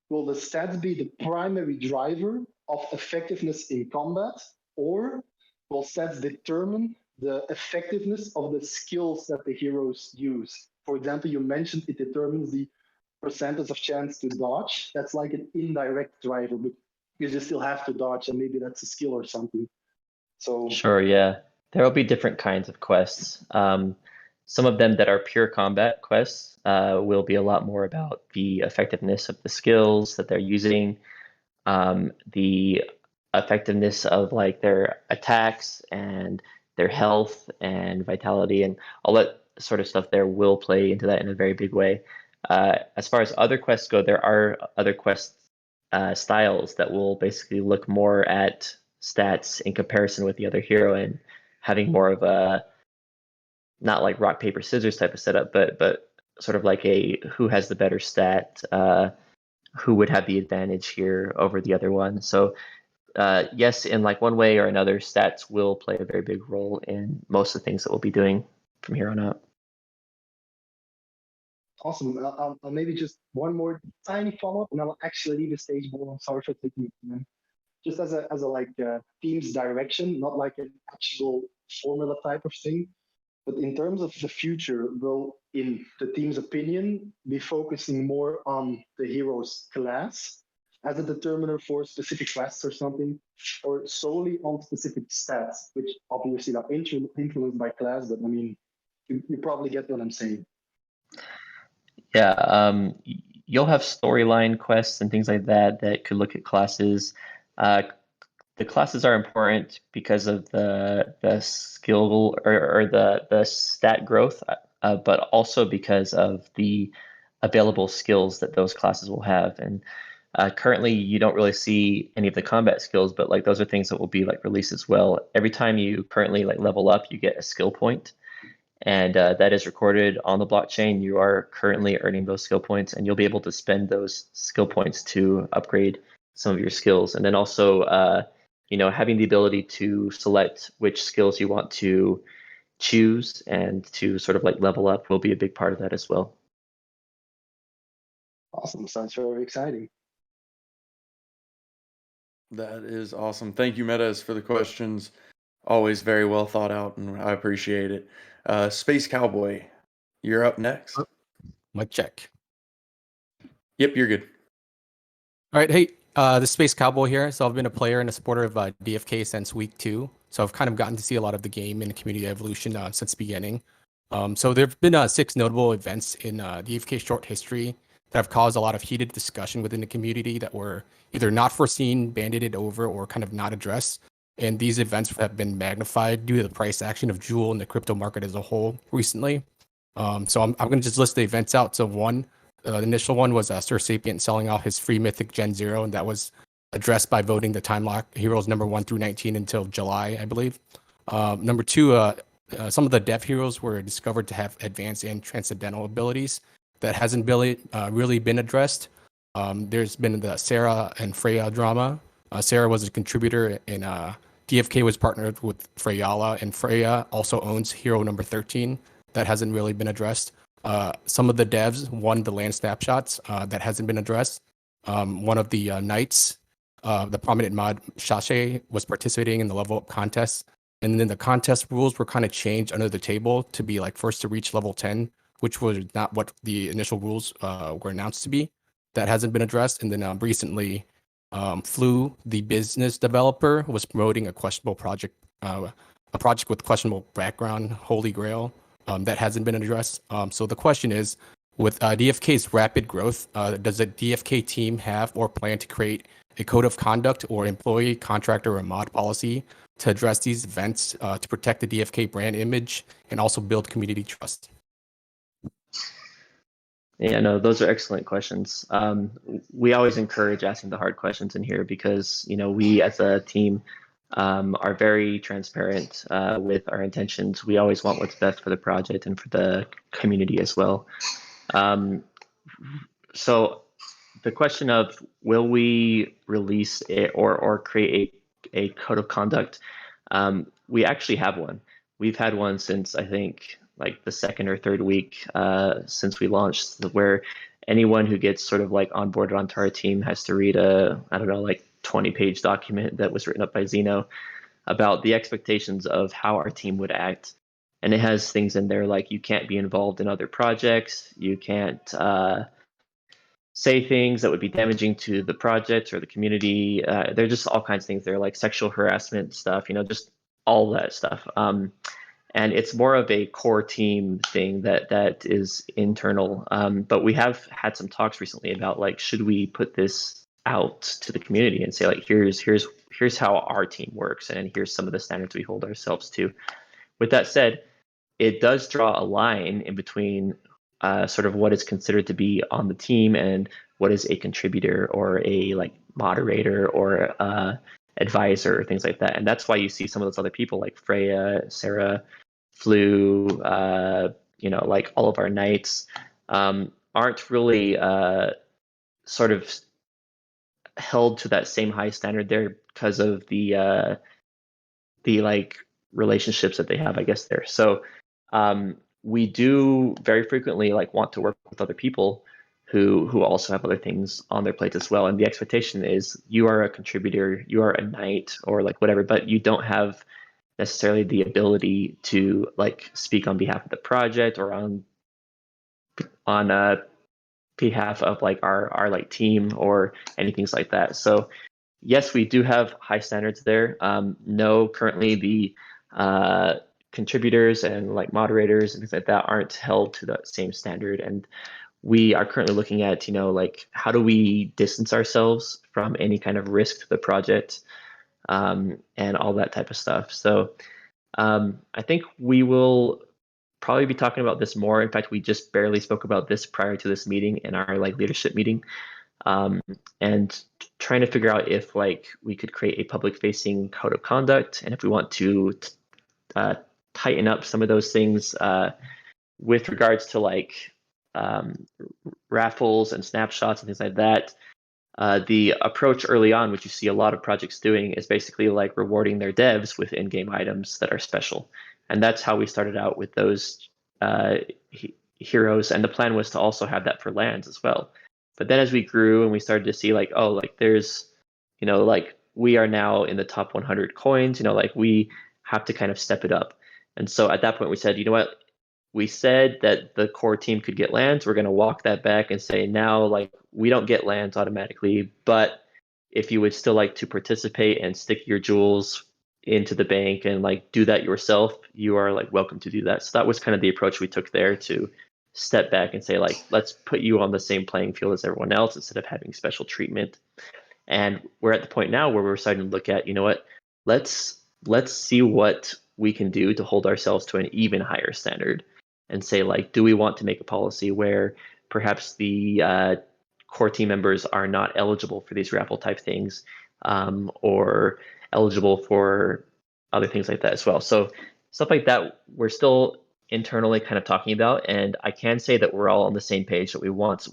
will the stats be the primary driver of effectiveness in combat, or will stats determine the effectiveness of the skills that the heroes use? For example, you mentioned it determines the percentage of chance to dodge. That's like an indirect driver, but because you still have to dodge, and maybe that's a skill or something. So sure, yeah, there will be different kinds of quests. Some of them that are pure combat quests will be a lot more about the effectiveness of the skills that they're using, the effectiveness of like their attacks and their health and vitality, and all that sort of stuff there will play into that in a very big way. As far as other quests go, there are other quest styles that will basically look more at stats in comparison with the other hero and having more of a, not like rock paper scissors type of setup, but sort of like a who has the better stat, who would have the advantage here over the other one. So yes, in like one way or another, stats will play a very big role in most of the things that we'll be doing from here on out. Awesome. I'll maybe just one more tiny follow-up, and I'll actually leave the stage more. I'm sorry for taking it. Just as a like team's direction, not like an actual formula type of thing, but in terms of the future, will, in the team's opinion, be focusing more on the hero's class as a determiner for specific quests or something, or solely on specific stats, which obviously are influenced by class, but I mean, you probably get what I'm saying. Yeah, you'll have storyline quests and things like that that could look at classes. The classes are important because of the skill or the stat growth, but also because of the available skills that those classes will have. And currently, you don't really see any of the combat skills, but like those are things that will be like released as well. Every time you currently like level up, you get a skill point, and that is recorded on the blockchain. You are currently earning those skill points, and you'll be able to spend those skill points to upgrade some of your skills. And then also, having the ability to select which skills you want to choose and to sort of like level up will be a big part of that as well. Awesome. Sounds very exciting. That is awesome. Thank you, Metas, for the questions. Always very well thought out, and I appreciate it. Space Cowboy, you're up next. Mic check. Yep, you're good. All right, hey, the Space Cowboy here. So I've been a player and a supporter of DFK since week 2. So I've kind of gotten to see a lot of the game and the community evolution since the beginning. So there have been 6 notable events in DFK's short history that have caused a lot of heated discussion within the community that were either not foreseen, banded over, or kind of not addressed. And these events have been magnified due to the price action of Jewel and the crypto market as a whole recently. So I'm going to just list the events out. So one, the initial one was Sir Sapient selling off his free Mythic Gen 0, and that was addressed by voting the Time Lock heroes number 1 through 19 until July, I believe. Number 2, some of the dev heroes were discovered to have advanced and transcendental abilities that hasn't really been addressed. There's been the Sarah and Freya drama. Sarah was a contributor, and DFK was partnered with Freyala, and Freya also owns hero number 13. That hasn't really been addressed. Some of the devs won the land snapshots that hasn't been addressed. One of the knights, the prominent mod Shashe, was participating in the level up contest. And then the contest rules were kind of changed under the table to be like first to reach level 10, which was not what the initial rules were announced to be. That hasn't been addressed. And then recently, Flu, the business developer, was promoting a questionable project, a project with questionable background, Holy Grail. That hasn't been addressed. So the question is, with DFK's rapid growth, does the DFK team have or plan to create a code of conduct or employee, contractor, or mod policy to address these events to protect the DFK brand image and also build community trust? Yeah, no, those are excellent questions. We always encourage asking the hard questions in here because, we as a team are very transparent with our intentions. We always want what's best for the project and for the community as well. So the question of will we release it or create a code of conduct, we actually have one. We've had one since I think like the 2nd or 3rd week since we launched, where anyone who gets sort of like onboarded onto our team has to read a, 20-page document that was written up by Zeno about the expectations of how our team would act. And it has things in there like you can't be involved in other projects, you can't say things that would be damaging to the project or the community. There's just all kinds of things there, like sexual harassment stuff, just all that stuff. And it's more of a core team thing that is internal. But we have had some talks recently about like, should we put this out to the community and say like, here's how our team works, and here's some of the standards we hold ourselves to. With that said, it does draw a line in between sort of what is considered to be on the team and what is a contributor or a like moderator or advisor or things like that. And that's why you see some of those other people like Freya, Sarah, Flu, like all of our knights aren't really sort of held to that same high standard there because of the like relationships that they have, I guess, there. So we do very frequently like want to work with other people who also have other things on their plate as well. And the expectation is you are a contributor, you are a knight or like whatever, but you don't have necessarily the ability to like speak on behalf of the project or on behalf of like our like team or anything like that. So yes, we do have high standards there. No, currently the contributors and like moderators and things like that aren't held to that same standard. And we are currently looking at, like how do we distance ourselves from any kind of risk to the project and all that type of stuff. So I think we will probably be talking about this more. In fact, we just barely spoke about this prior to this meeting in our like leadership meeting. And trying to figure out if like we could create a public facing code of conduct, and if we want to tighten up some of those things with regards to like raffles and snapshots and things like that. The approach early on, which you see a lot of projects doing, is basically like rewarding their devs with in-game items that are special. And that's how we started out with those heroes. And the plan was to also have that for lands as well. But then as we grew and we started to see like, oh, like there's, like we are now in the top 100 coins, like we have to kind of step it up. And so at that point we said, you know what, we said that the core team could get lands. We're going to walk that back and say now, like, we don't get lands automatically, but if you would still like to participate and stick your jewels into the bank and like do that yourself, you are like welcome to do that. So that was kind of the approach we took there, to step back and say, like, let's put you on the same playing field as everyone else instead of having special treatment. And we're at the point now where we're starting to look at, you know what, let's see what we can do to hold ourselves to an even higher standard, and say, like, do we want to make a policy where perhaps the core team members are not eligible for these raffle type things, or eligible for other things like that as well. So stuff like that we're still internally kind of talking about, and I can say that we're all on the same page that we want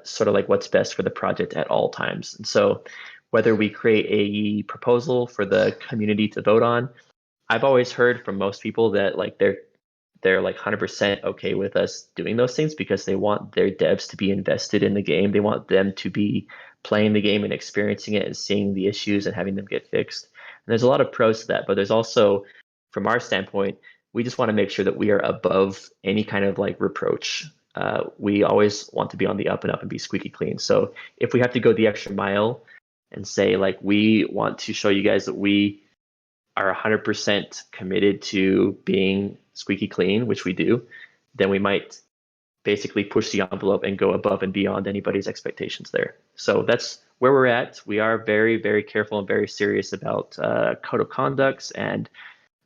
sort of like what's best for the project at all times. And so whether we create a proposal for the community to vote on, I've always heard from most people that like they're like 100% okay with us doing those things, because they want their devs to be invested in the game. They want them to be playing the game and experiencing it and seeing the issues and having them get fixed. And there's a lot of pros to that, but there's also, from our standpoint, we just want to make sure that we are above any kind of like reproach. We always want to be on the up and up and be squeaky clean. So if we have to go the extra mile and say, like, we want to show you guys that we are 100% committed to being squeaky clean, which we do, then we might basically push the envelope and go above and beyond anybody's expectations there. So that's where we're at. We are very, very careful and very serious about code of conducts, and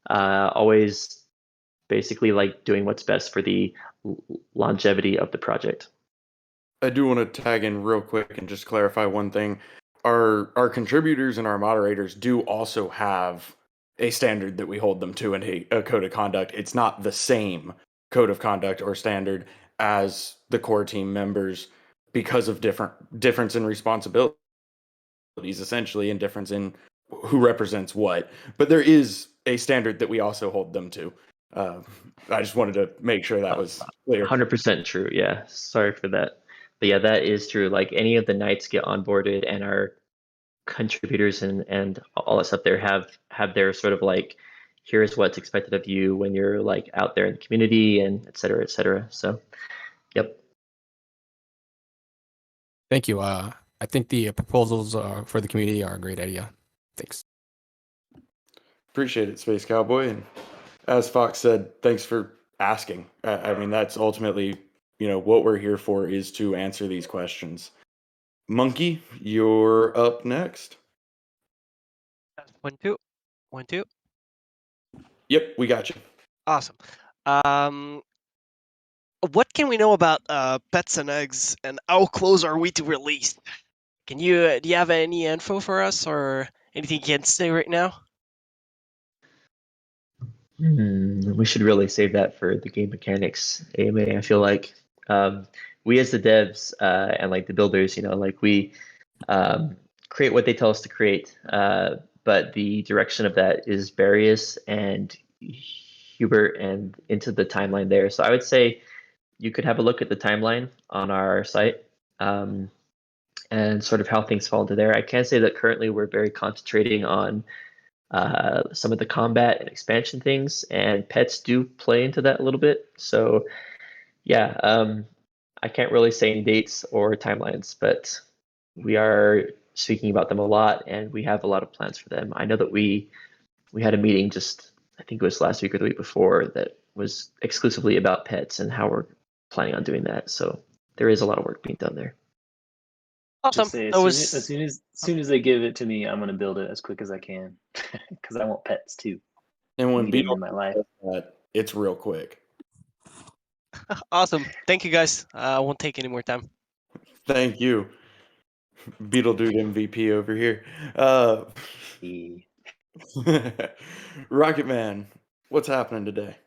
always basically like doing what's best for the longevity of the project. I do want to tag in real quick and just clarify one thing. Our contributors and our moderators do also have a standard that we hold them to, and a code of conduct. It's not the same code of conduct or standard as the core team members, because of difference in responsibilities, essentially, and difference in who represents what. But there is a standard that we also hold them to. I just wanted to make sure that was clear. 100% true. Yeah, sorry for that. But yeah, that is true. Like, any of the knights get onboarded, and our contributors and all that stuff there have their sort of like, here's what's expected of you when you're like out there in the community, and et cetera, et cetera. So, yep. Thank you. I think the proposals for the community are a great idea. Thanks. Appreciate it, Space Cowboy. And as Fox said, thanks for asking. I mean, that's ultimately, what we're here for, is to answer these questions. Monkey, you're up next. 1 2 1 2. Yep, we got you. Awesome. What can we know about pets and eggs, and how close are we to release? Do you have any info for us, or anything you can say right now? We should really save that for the game mechanics AMA. I feel like we as the devs and like the builders, like, we create what they tell us to create, but the direction of that is various and Hubert and into the timeline there. So I would say you could have a look at the timeline on our site, and sort of how things fall into there. I can say that currently we're very concentrating on some of the combat and expansion things, and pets do play into that a little bit. So yeah, I can't really say any dates or timelines, but we are speaking about them a lot, and we have a lot of plans for them. I know that we had a meeting just, I think it was last week or the week before, that was exclusively about pets and how we're planning on doing that. So there is a lot of work being done there. Awesome. Just say, That was as soon as they give it to me, I'm gonna build it as quick as I can, because I want pets too. And when Need it Beetle in my life. does that, it's real quick. awesome. Thank you, guys. I won't take any more time. Thank you. Beetle Dude MVP over here. Rocket Man, what's happening today?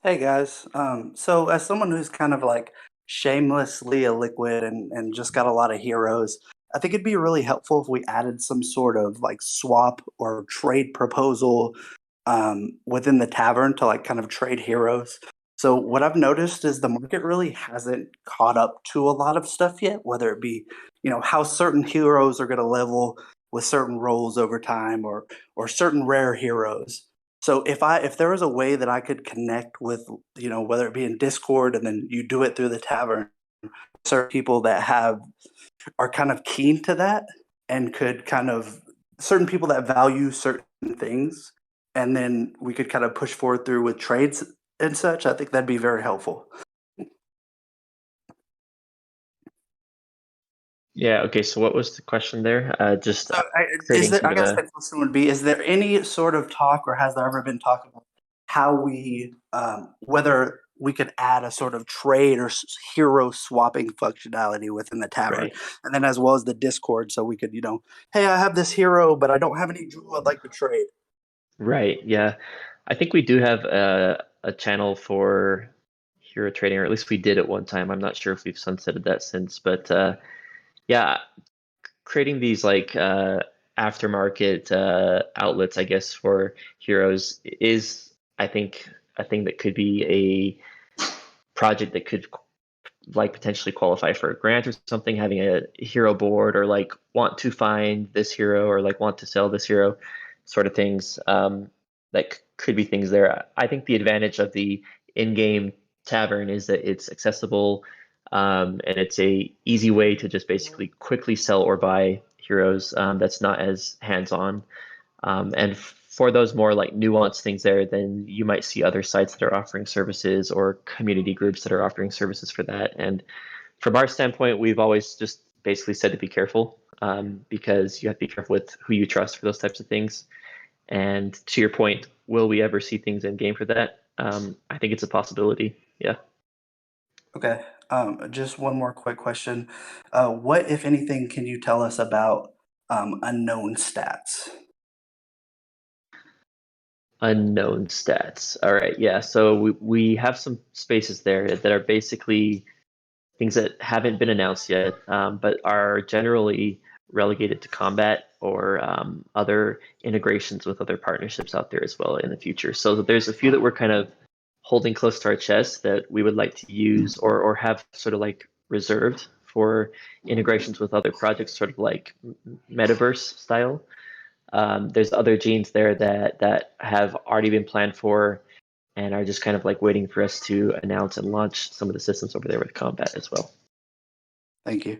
Hey guys. So as someone who's kind of like shamelessly a liquid and just got a lot of heroes, I think it'd be really helpful if we added some sort of like swap or trade proposal within the tavern to like kind of trade heroes. So what I've noticed is the market really hasn't caught up to a lot of stuff yet, whether it be, how certain heroes are going to level with certain roles over time, or certain rare heroes. So if there was a way that I could connect with, whether it be in Discord and then you do it through the tavern, certain people that are kind of keen to that and could certain people that value certain things, and then we could kind of push forward through with trades and such, I think that'd be very helpful. Yeah. Okay. So what was the question there? Just So creating some I of guess the. the question would be: is there any sort of talk, or has there ever been talk about how we, whether we could add a sort of trade or hero swapping functionality within the tavern, Right. and then as well as the Discord, so we could, hey, I have this hero, but I don't have any jewel I'd like to trade. Right. Yeah. I think we do have a channel for hero trading, or at least we did at one time. I'm not sure if we've sunsetted that since, but yeah, creating these like aftermarket outlets, I guess, for heroes is, I think, a thing that could be a project that could like potentially qualify for a grant or something, having a hero board, or like want to find this hero, or like want to sell this hero, sort of things. That could be things there. I think the advantage of the in-game tavern is that it's accessible, and it's a easy way to just basically quickly sell or buy heroes. That's not as hands-on. And for those more like nuanced things there, then you might see other sites that are offering services, or community groups that are offering services for that. And from our standpoint, we've always just basically said to be careful, because you have to be careful with who you trust for those types of things. And to your point, will we ever see things in game for that? I think it's a possibility. Yeah. Okay. Just one more quick question. What, if anything, can you tell us about unknown stats? Unknown stats. All right. Yeah. So we have some spaces there that are basically things that haven't been announced yet, but are generally relegated to combat, or other integrations with other partnerships out there as well in the future. So there's a few that we're kind of holding close to our chest that we would like to use, or have sort of like reserved for integrations with other projects, sort of like metaverse style. There's other genes there that have already been planned for, and are just kind of like waiting for us to announce and launch some of the systems over there with combat as well. Thank you.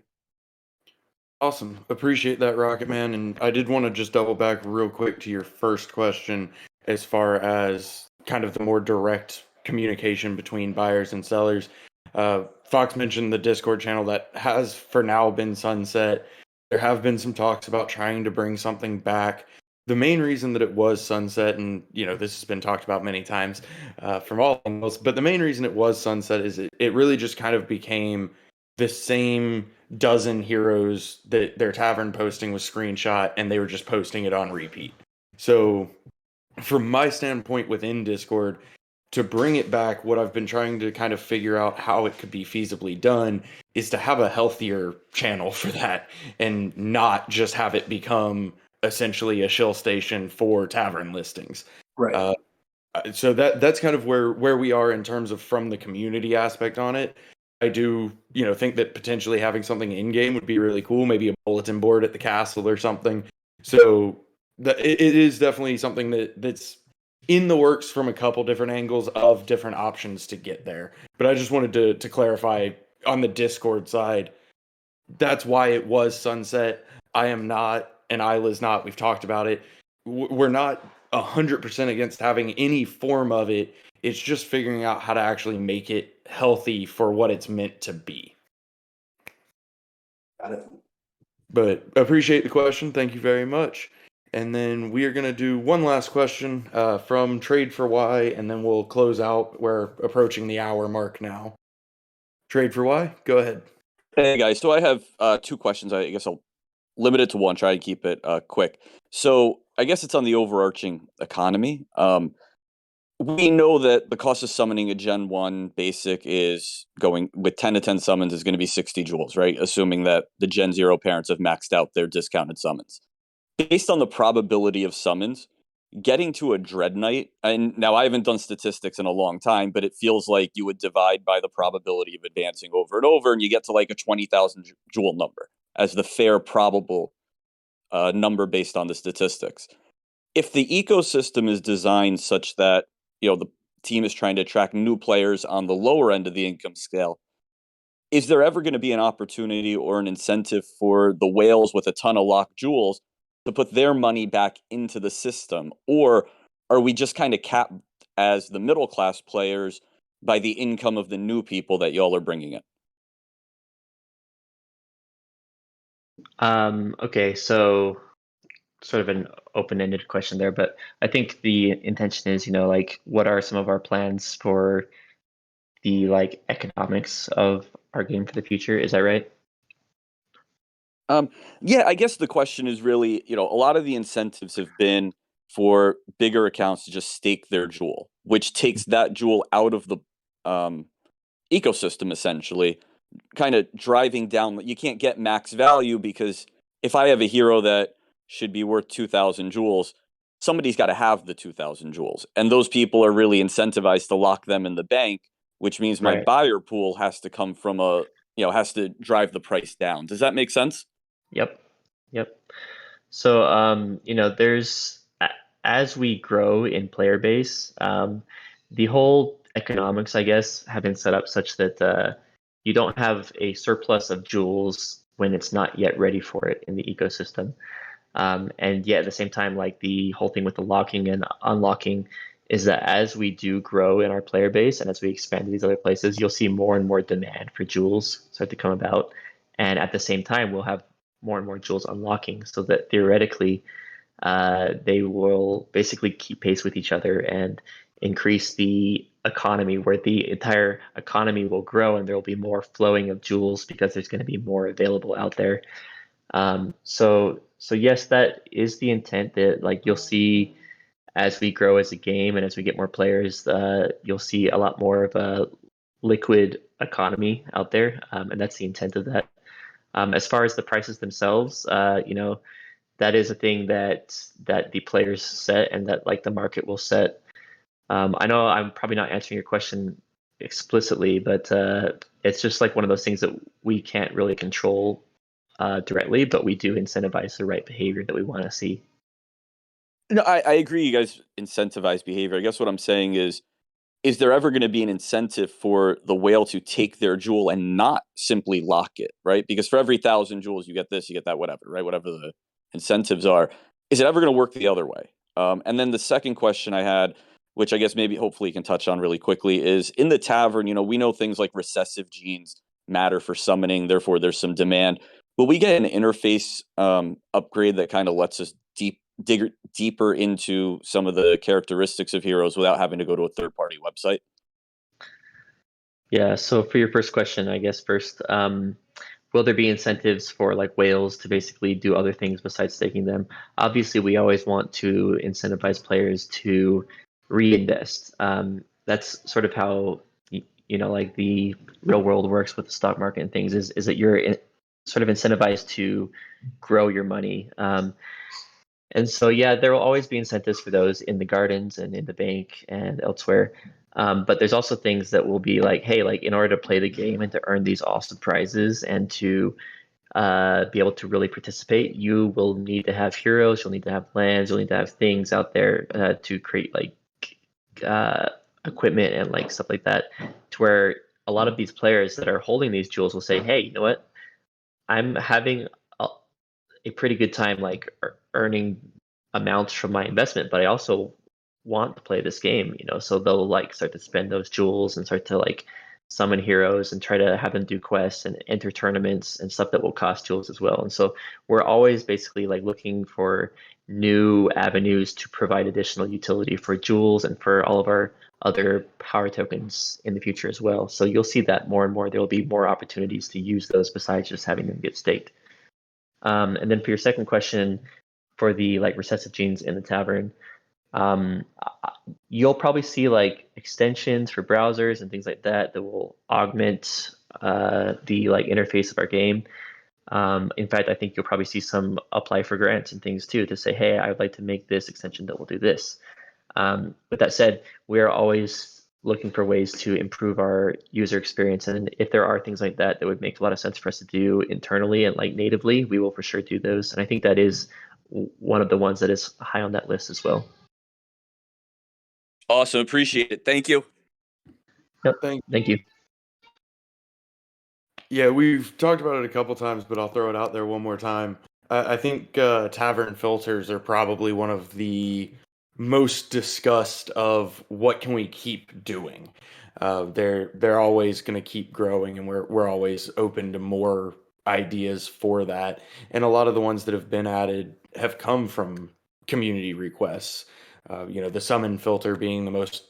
Awesome. Appreciate that, Rocket Man. And I did want to just double back real quick to your first question as far as kind of the more direct communication between buyers and sellers. Fox mentioned the Discord channel that has for now been sunset. There have been some talks about trying to bring something back. The main reason that it was sunset, and this has been talked about many times from all angles, but the main reason it was sunset is it really just kind of became the same dozen heroes that their tavern posting was screenshot, and they were just posting it on repeat. So from my standpoint within Discord, to bring it back, what I've been trying to kind of figure out how it could be feasibly done is to have a healthier channel for that, and not just have it become essentially a shill station for tavern listings. Right. So that's kind of where we are in terms of from the community aspect on it. I do, think that potentially having something in game would be really cool, maybe a bulletin board at the castle or something. So it is definitely something that's in the works from a couple different angles of different options to get there. But I just wanted to clarify on the Discord side, that's why it was sunset. I am not, and Isla's not. We've talked about it. We're not 100% against having any form of it. It's just figuring out how to actually make it healthy for what it's meant to be. Got it. But appreciate the question. Thank you very much. And then we are going to do one last question from Trade for Y, and then we'll close out. We're approaching the hour mark now. Trade for Y, go ahead. Hey guys, so I have two questions. I guess I'll limit it to one, try and keep it quick. So I guess it's on the overarching economy. We know that the cost of summoning a Gen 1 basic is going with 10 to 10 summons is going to be 60 jewels, right? Assuming that the Gen 0 parents have maxed out their discounted summons. Based on the probability of summons, getting to a Dread Knight, and now I haven't done statistics in a long time, but it feels like you would divide by the probability of advancing over and over, and you get to like a 20,000 jewel number as the fair probable number based on the statistics. if the ecosystem is designed such that, the team is trying to attract new players on the lower end of the income scale, is there ever going to be an opportunity or an incentive for the whales with a ton of locked jewels to put their money back into the system? Or are we just kind of capped as the middle class players by the income of the new people that y'all are bringing in? Okay, so sort of an open-ended question there, but I think the intention is, like, what are some of our plans for the like economics of our game for the future? Is that right? Yeah, I guess the question is really, a lot of the incentives have been for bigger accounts to just stake their jewel, which takes that jewel out of the um, ecosystem essentially, kind of driving down. You can't get max value because if I have a hero that should be worth 2,000 jewels, somebody's got to have the 2,000 jewels. And those people are really incentivized to lock them in the bank, which means my Right. buyer pool has to come from has to drive the price down. Does that make sense? Yep. So, as we grow in player base, the whole economics, I guess, have been set up such that you don't have a surplus of jewels when it's not yet ready for it in the ecosystem. And yet at the same time, like the whole thing with the locking and unlocking is that as we do grow in our player base and as we expand to these other places, you'll see more and more demand for jewels start to come about. And at the same time, we'll have more and more jewels unlocking so that theoretically they will basically keep pace with each other and increase the economy where the entire economy will grow and there will be more flowing of jewels because there's going to be more available out there. So yes, that is the intent that like you'll see as we grow as a game and as we get more players, you'll see a lot more of a liquid economy out there, and that's the intent of that. As far as the prices themselves, that is a thing that the players set and that like the market will set. I know I'm probably not answering your question explicitly, but it's just like one of those things that we can't really control directly, but we do incentivize the right behavior that we want to see. No, I agree. You guys incentivize behavior. I guess what I'm saying is there ever going to be an incentive for the whale to take their jewel and not simply lock it, right? Because for every 1,000 jewels, you get this, you get that, whatever, right? Whatever the incentives are. Is it ever going to work the other way? And then the second question I had, which I guess maybe hopefully you can touch on really quickly, is in the tavern, we know things like recessive genes matter for summoning, therefore there's some demand. Will we get an interface upgrade that kind of lets us dig deeper into some of the characteristics of heroes without having to go to a third-party website? Yeah, so for your first question, I guess first, will there be incentives for like whales to basically do other things besides staking them? Obviously, we always want to incentivize players to reinvest. That's sort of how like the real world works with the stock market and things. Is that you're sort of incentivized to grow your money. And so, yeah, there will always be incentives for those in the gardens and in the bank and elsewhere. But there's also things that will be like, hey, like in order to play the game and to earn these awesome prizes and to be able to really participate, you will need to have heroes, you'll need to have lands, you'll need to have things out there to create like equipment and like stuff like that, to where a lot of these players that are holding these jewels will say, hey, you know what? I'm having a pretty good time like earning amounts from my investment, but I also want to play this game, so they'll like start to spend those jewels and start to like summon heroes and try to have them do quests and enter tournaments and stuff that will cost jewels as well. And so we're always basically like looking for new avenues to provide additional utility for jewels and for all of our other power tokens in the future as well. So you'll see that more and more. There will be more opportunities to use those besides just having them get staked. And then for your second question, for the like recessive genes in the tavern, you'll probably see like extensions for browsers and things like that that will augment the like interface of our game. In fact, I think you'll probably see some apply for grants and things too to say, hey, I would like to make this extension that will do this. With that said, we are always looking for ways to improve our user experience, and if there are things like that that would make a lot of sense for us to do internally and like natively, we will for sure do those. And I think that is one of the ones that is high on that list as well. Awesome. Appreciate it. Thank you. Yep. Thank Thank you. Yeah, we've talked about it a couple times, but I'll throw it out there one more time. I think Tavern Filters are probably one of the most discussed of what can we keep doing. They're always going to keep growing, and we're always open to more ideas for that. And a lot of the ones that have been added have come from community requests. The summon filter being the most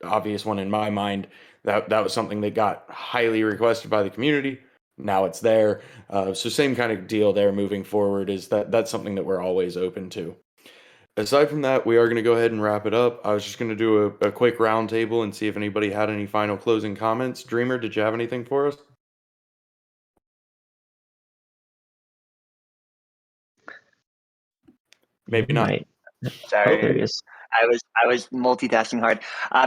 obvious one in my mind. That was something that got highly requested by the community. Now it's there. So same kind of deal there moving forward is that's something that we're always open to. Aside from that, we are going to go ahead and wrap it up. I was just going to do a quick roundtable and see if anybody had any final closing comments. Dreamer, did you have anything for us? Maybe not. Right. Sorry. Oh, there he is. I was multitasking hard.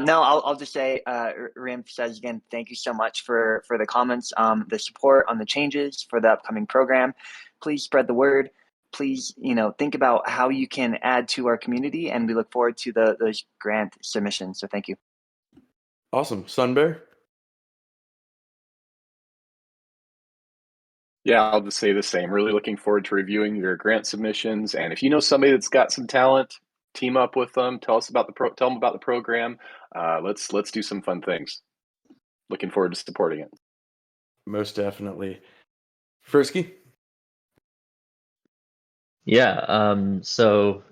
No, I'll just say, reemphasize again. Thank you so much for the comments, the support on the changes for the upcoming program. Please spread the word. Please, think about how you can add to our community, and we look forward to those grant submissions. So thank you. Awesome, Sunbear. Yeah, I'll just say the same. Really looking forward to reviewing your grant submissions. And if you know somebody that's got some talent, team up with them. Tell them about the program. Let's do some fun things. Looking forward to supporting it. Most definitely. Frisky. Yeah. So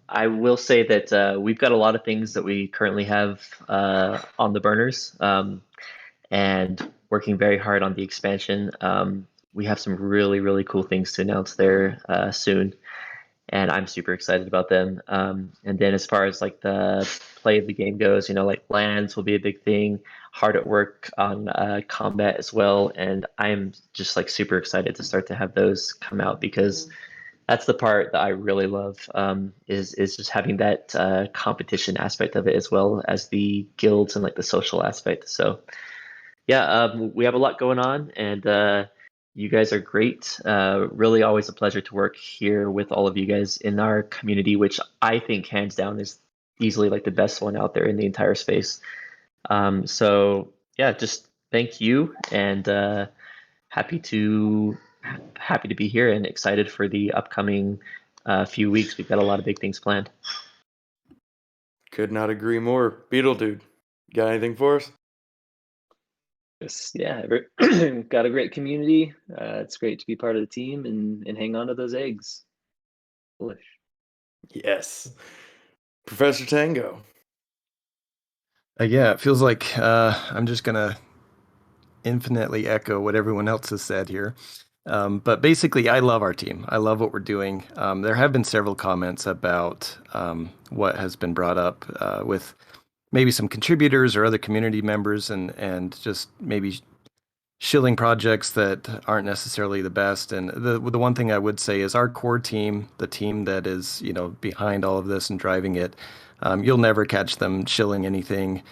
I will say that we've got a lot of things that we currently have on the burners, and working very hard on the expansion. We have some really, really cool things to announce there soon, and I'm super excited about them. And then as far as like the play of the game goes, like lands will be a big thing. Hard at work on combat as well, and I'm just like super excited to start to have those come out because that's the part that I really love, is just having that competition aspect of it as well as the guilds and like the social aspect. So yeah, we have a lot going on, and you guys are great. Really, always a pleasure to work here with all of you guys in our community, which I think hands down is easily like the best one out there in the entire space. So yeah, just thank you, and happy to be here and excited for the upcoming few weeks. We've got a lot of big things planned. Could not agree more. Beetle Dude, got anything for us? Yeah, got a great community. It's great to be part of the team and hang on to those eggs. Bullish. Yes. Professor Tango. Yeah, it feels like I'm just gonna infinitely echo what everyone else has said here. But basically, I love our team. I love what we're doing. There have been several comments about what has been brought up with maybe some contributors or other community members and just maybe shilling projects that aren't necessarily the best. And the one thing I would say is our core team, the team that is, behind all of this and driving it, you'll never catch them shilling anything,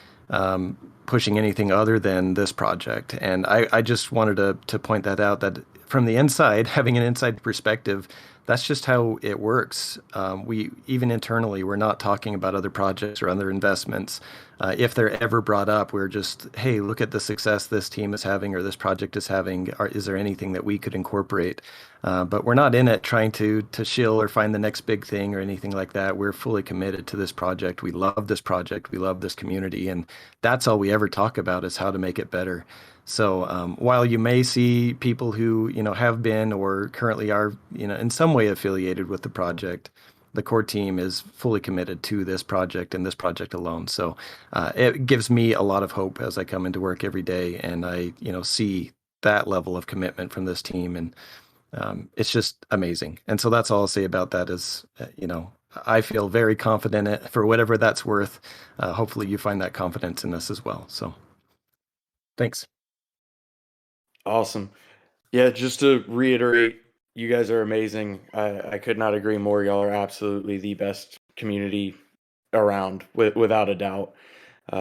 pushing anything other than this project. And I just wanted to point that out, that from the inside, having an inside perspective, that's just how it works. We even internally, we're not talking about other projects or other investments. If they're ever brought up, we're just, hey, look at the success this team is having or this project is having. Is there anything that we could incorporate? But we're not in it trying to shill or find the next big thing or anything like that. We're fully committed to this project. We love this project. We love this community. And that's all we ever talk about is how to make it better. So while you may see people who, have been or currently are, in some way affiliated with the project, the core team is fully committed to this project and this project alone. So it gives me a lot of hope as I come into work every day and I, see that level of commitment from this team. And it's just amazing. And so that's all I'll say about that is, I feel very confident in it for whatever that's worth. Hopefully you find that confidence in us as well. So thanks. Awesome. Yeah, just to reiterate, you guys are amazing. I could not agree more. Y'all are absolutely the best community around, without a doubt.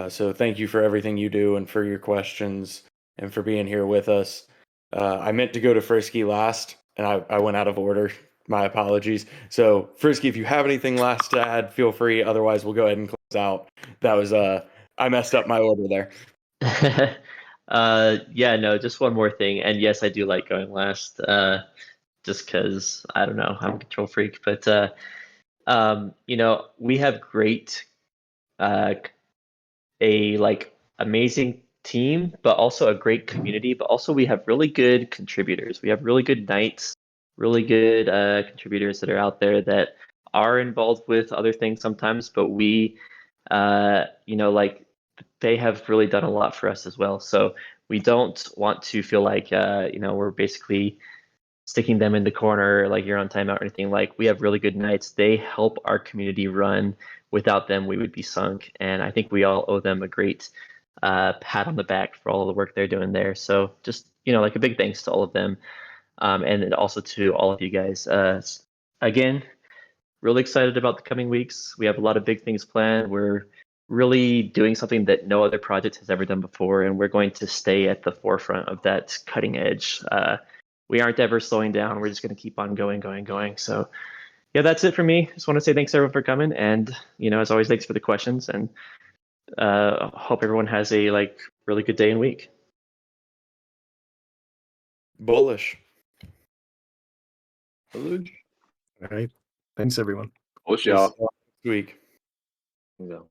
So thank you for everything you do and for your questions and for being here with us. I meant to go to Frisky last, and I went out of order. My apologies. So, Frisky, if you have anything last to add, feel free. Otherwise, we'll go ahead and close out. That was I messed up my order there. Yeah, no, just one more thing. And yes, I do like going last, just because I don't know, I'm a control freak. But we have great, uh, amazing team, but also a great community. But also we have really good contributors. We have really good knights, really good contributors that are out there that are involved with other things sometimes. But we, they have really done a lot for us as well. So we don't want to feel like we're basically sticking them in the corner like you're on timeout or anything. Like, we have really good knights. They help our community run. Without them, we would be sunk. And I think we all owe them a great pat on the back for all the work they're doing there. So just a big thanks to all of them, and also to all of you guys. Again, really excited about the coming weeks. We have a lot of big things planned. We're really doing something that no other project has ever done before, and we're going to stay at the forefront of that cutting edge. We aren't ever slowing down. We're just going to keep on going, going, going. So, yeah, that's it for me. Just want to say thanks everyone for coming, and as always, thanks for the questions, and hope everyone has a really good day and week. Bullish. All right. Thanks, everyone. Bullshit, y'all. Next week. There you go.